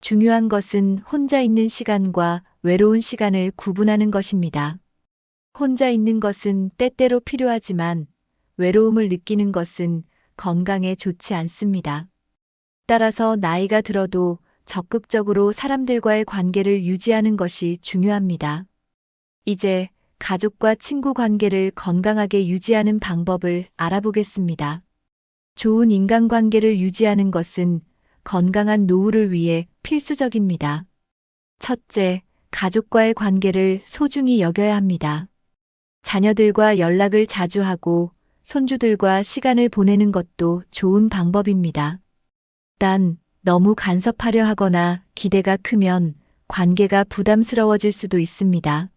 중요한 것은 혼자 있는 시간과 외로운 시간을 구분하는 것입니다. 혼자 있는 것은 때때로 필요하지만 외로움을 느끼는 것은 건강에 좋지 않습니다. 따라서 나이가 들어도 적극적으로 사람들과의 관계를 유지하는 것이 중요합니다. 이제 가족과 친구 관계를 건강하게 유지하는 방법을 알아보겠습니다. 좋은 인간관계를 유지하는 것은 건강한 노후를 위해 필수적입니다. 첫째, 가족과의 관계를 소중히 여겨야 합니다. 자녀들과 연락을 자주 하고 손주들과 시간을 보내는 것도 좋은 방법입니다. 단, 너무 간섭하려 하거나 기대가 크면 관계가 부담스러워질 수도 있습니다.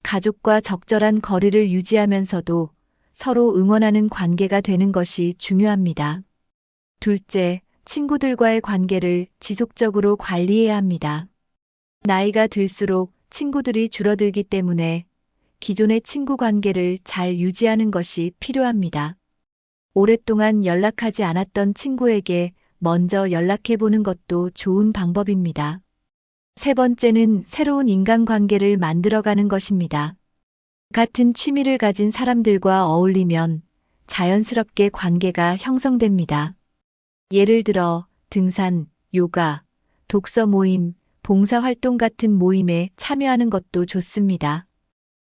가족과 적절한 거리를 유지하면서도 서로 응원하는 관계가 되는 것이 중요합니다. 둘째, 친구들과의 관계를 지속적으로 관리해야 합니다. 나이가 들수록 친구들이 줄어들기 때문에 기존의 친구 관계를 잘 유지하는 것이 필요합니다. 오랫동안 연락하지 않았던 친구에게 먼저 연락해 보는 것도 좋은 방법입니다. 세 번째는 새로운 인간관계를 만들어가는 것입니다. 같은 취미를 가진 사람들과 어울리면 자연스럽게 관계가 형성됩니다. 예를 들어 등산, 요가, 독서 모임, 봉사활동 같은 모임에 참여하는 것도 좋습니다.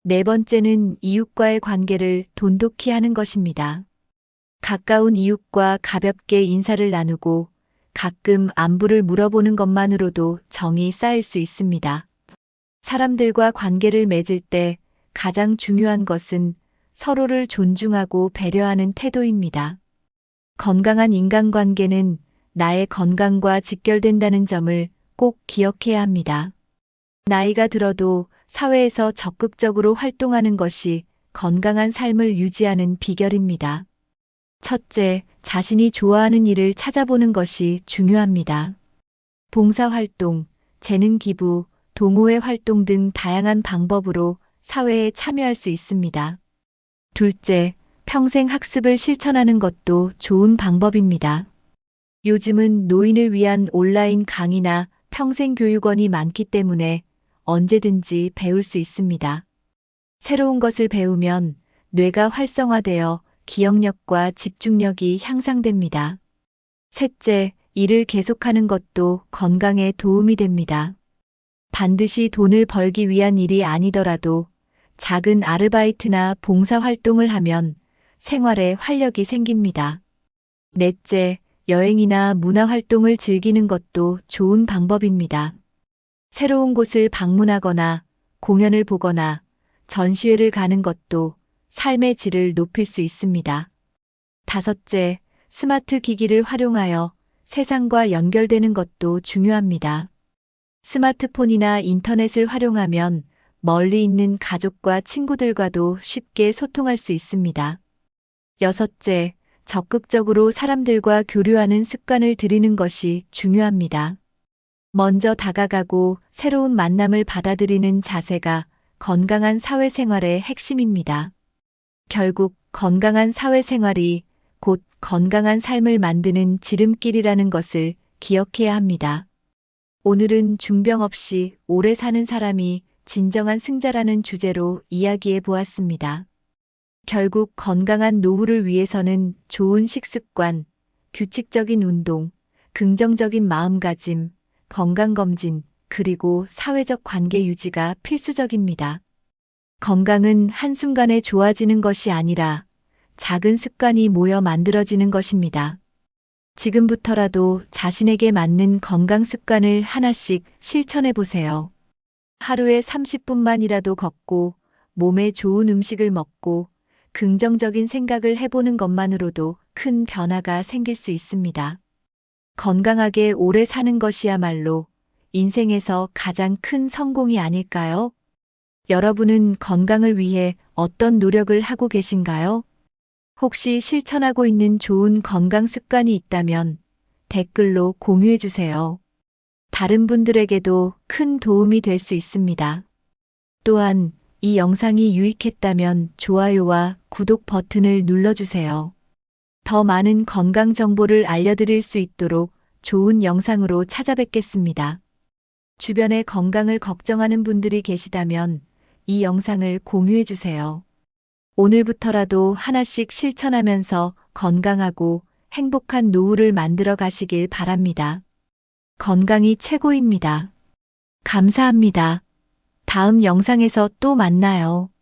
네 번째는 이웃과의 관계를 돈독히 하는 것입니다. 가까운 이웃과 가볍게 인사를 나누고 가끔 안부를 물어보는 것만으로도 정이 쌓일 수 있습니다. 사람들과 관계를 맺을 때 가장 중요한 것은 서로를 존중하고 배려하는 태도입니다. 건강한 인간관계는 나의 건강과 직결된다는 점을 꼭 기억해야 합니다. 나이가 들어도 사회에서 적극적으로 활동하는 것이 건강한 삶을 유지하는 비결입니다. 첫째, 자신이 좋아하는 일을 찾아보는 것이 중요합니다. 봉사활동, 재능 기부, 동호회 활동 등 다양한 방법으로 사회에 참여할 수 있습니다. 둘째, 평생 학습을 실천하는 것도 좋은 방법입니다. 요즘은 노인을 위한 온라인 강의나 평생교육원이 많기 때문에 언제든지 배울 수 있습니다. 새로운 것을 배우면 뇌가 활성화되어 기억력과 집중력이 향상됩니다. 셋째, 일을 계속하는 것도 건강에 도움이 됩니다. 반드시 돈을 벌기 위한 일이 아니더라도 작은 아르바이트나 봉사활동을 하면 생활에 활력이 생깁니다. 넷째, 여행이나 문화활동을 즐기는 것도 좋은 방법입니다. 새로운 곳을 방문하거나 공연을 보거나 전시회를 가는 것도 삶의 질을 높일 수 있습니다. 다섯째, 스마트 기기를 활용하여 세상과 연결되는 것도 중요합니다. 스마트폰이나 인터넷을 활용하면 멀리 있는 가족과 친구들과도 쉽게 소통할 수 있습니다. 여섯째, 적극적으로 사람들과 교류하는 습관을 들이는 것이 중요합니다. 먼저 다가가고 새로운 만남을 받아들이는 자세가 건강한 사회생활의 핵심입니다. 결국 건강한 사회생활이 곧 건강한 삶을 만드는 지름길이라는 것을 기억해야 합니다. 오늘은 중병 없이 오래 사는 사람이 진정한 승자라는 주제로 이야기해 보았습니다. 결국 건강한 노후를 위해서는 좋은 식습관, 규칙적인 운동, 긍정적인 마음가짐, 건강검진, 그리고 사회적 관계 유지가 필수적입니다. 건강은 한순간에 좋아지는 것이 아니라 작은 습관이 모여 만들어지는 것입니다. 지금부터라도 자신에게 맞는 건강 습관을 하나씩 실천해 보세요. 하루에 30분만이라도 걷고 몸에 좋은 음식을 먹고 긍정적인 생각을 해보는 것만으로도 큰 변화가 생길 수 있습니다. 건강하게 오래 사는 것이야말로 인생에서 가장 큰 성공이 아닐까요? 여러분은 건강을 위해 어떤 노력을 하고 계신가요? 혹시 실천하고 있는 좋은 건강 습관이 있다면 댓글로 공유해 주세요. 다른 분들에게도 큰 도움이 될 수 있습니다. 또한 이 영상이 유익했다면 좋아요와 구독 버튼을 눌러주세요. 더 많은 건강 정보를 알려드릴 수 있도록 좋은 영상으로 찾아뵙겠습니다. 주변에 건강을 걱정하는 분들이 계시다면 이 영상을 공유해 주세요. 오늘부터라도 하나씩 실천하면서 건강하고 행복한 노후를 만들어 가시길 바랍니다. 건강이 최고입니다. 감사합니다. 다음 영상에서 또 만나요.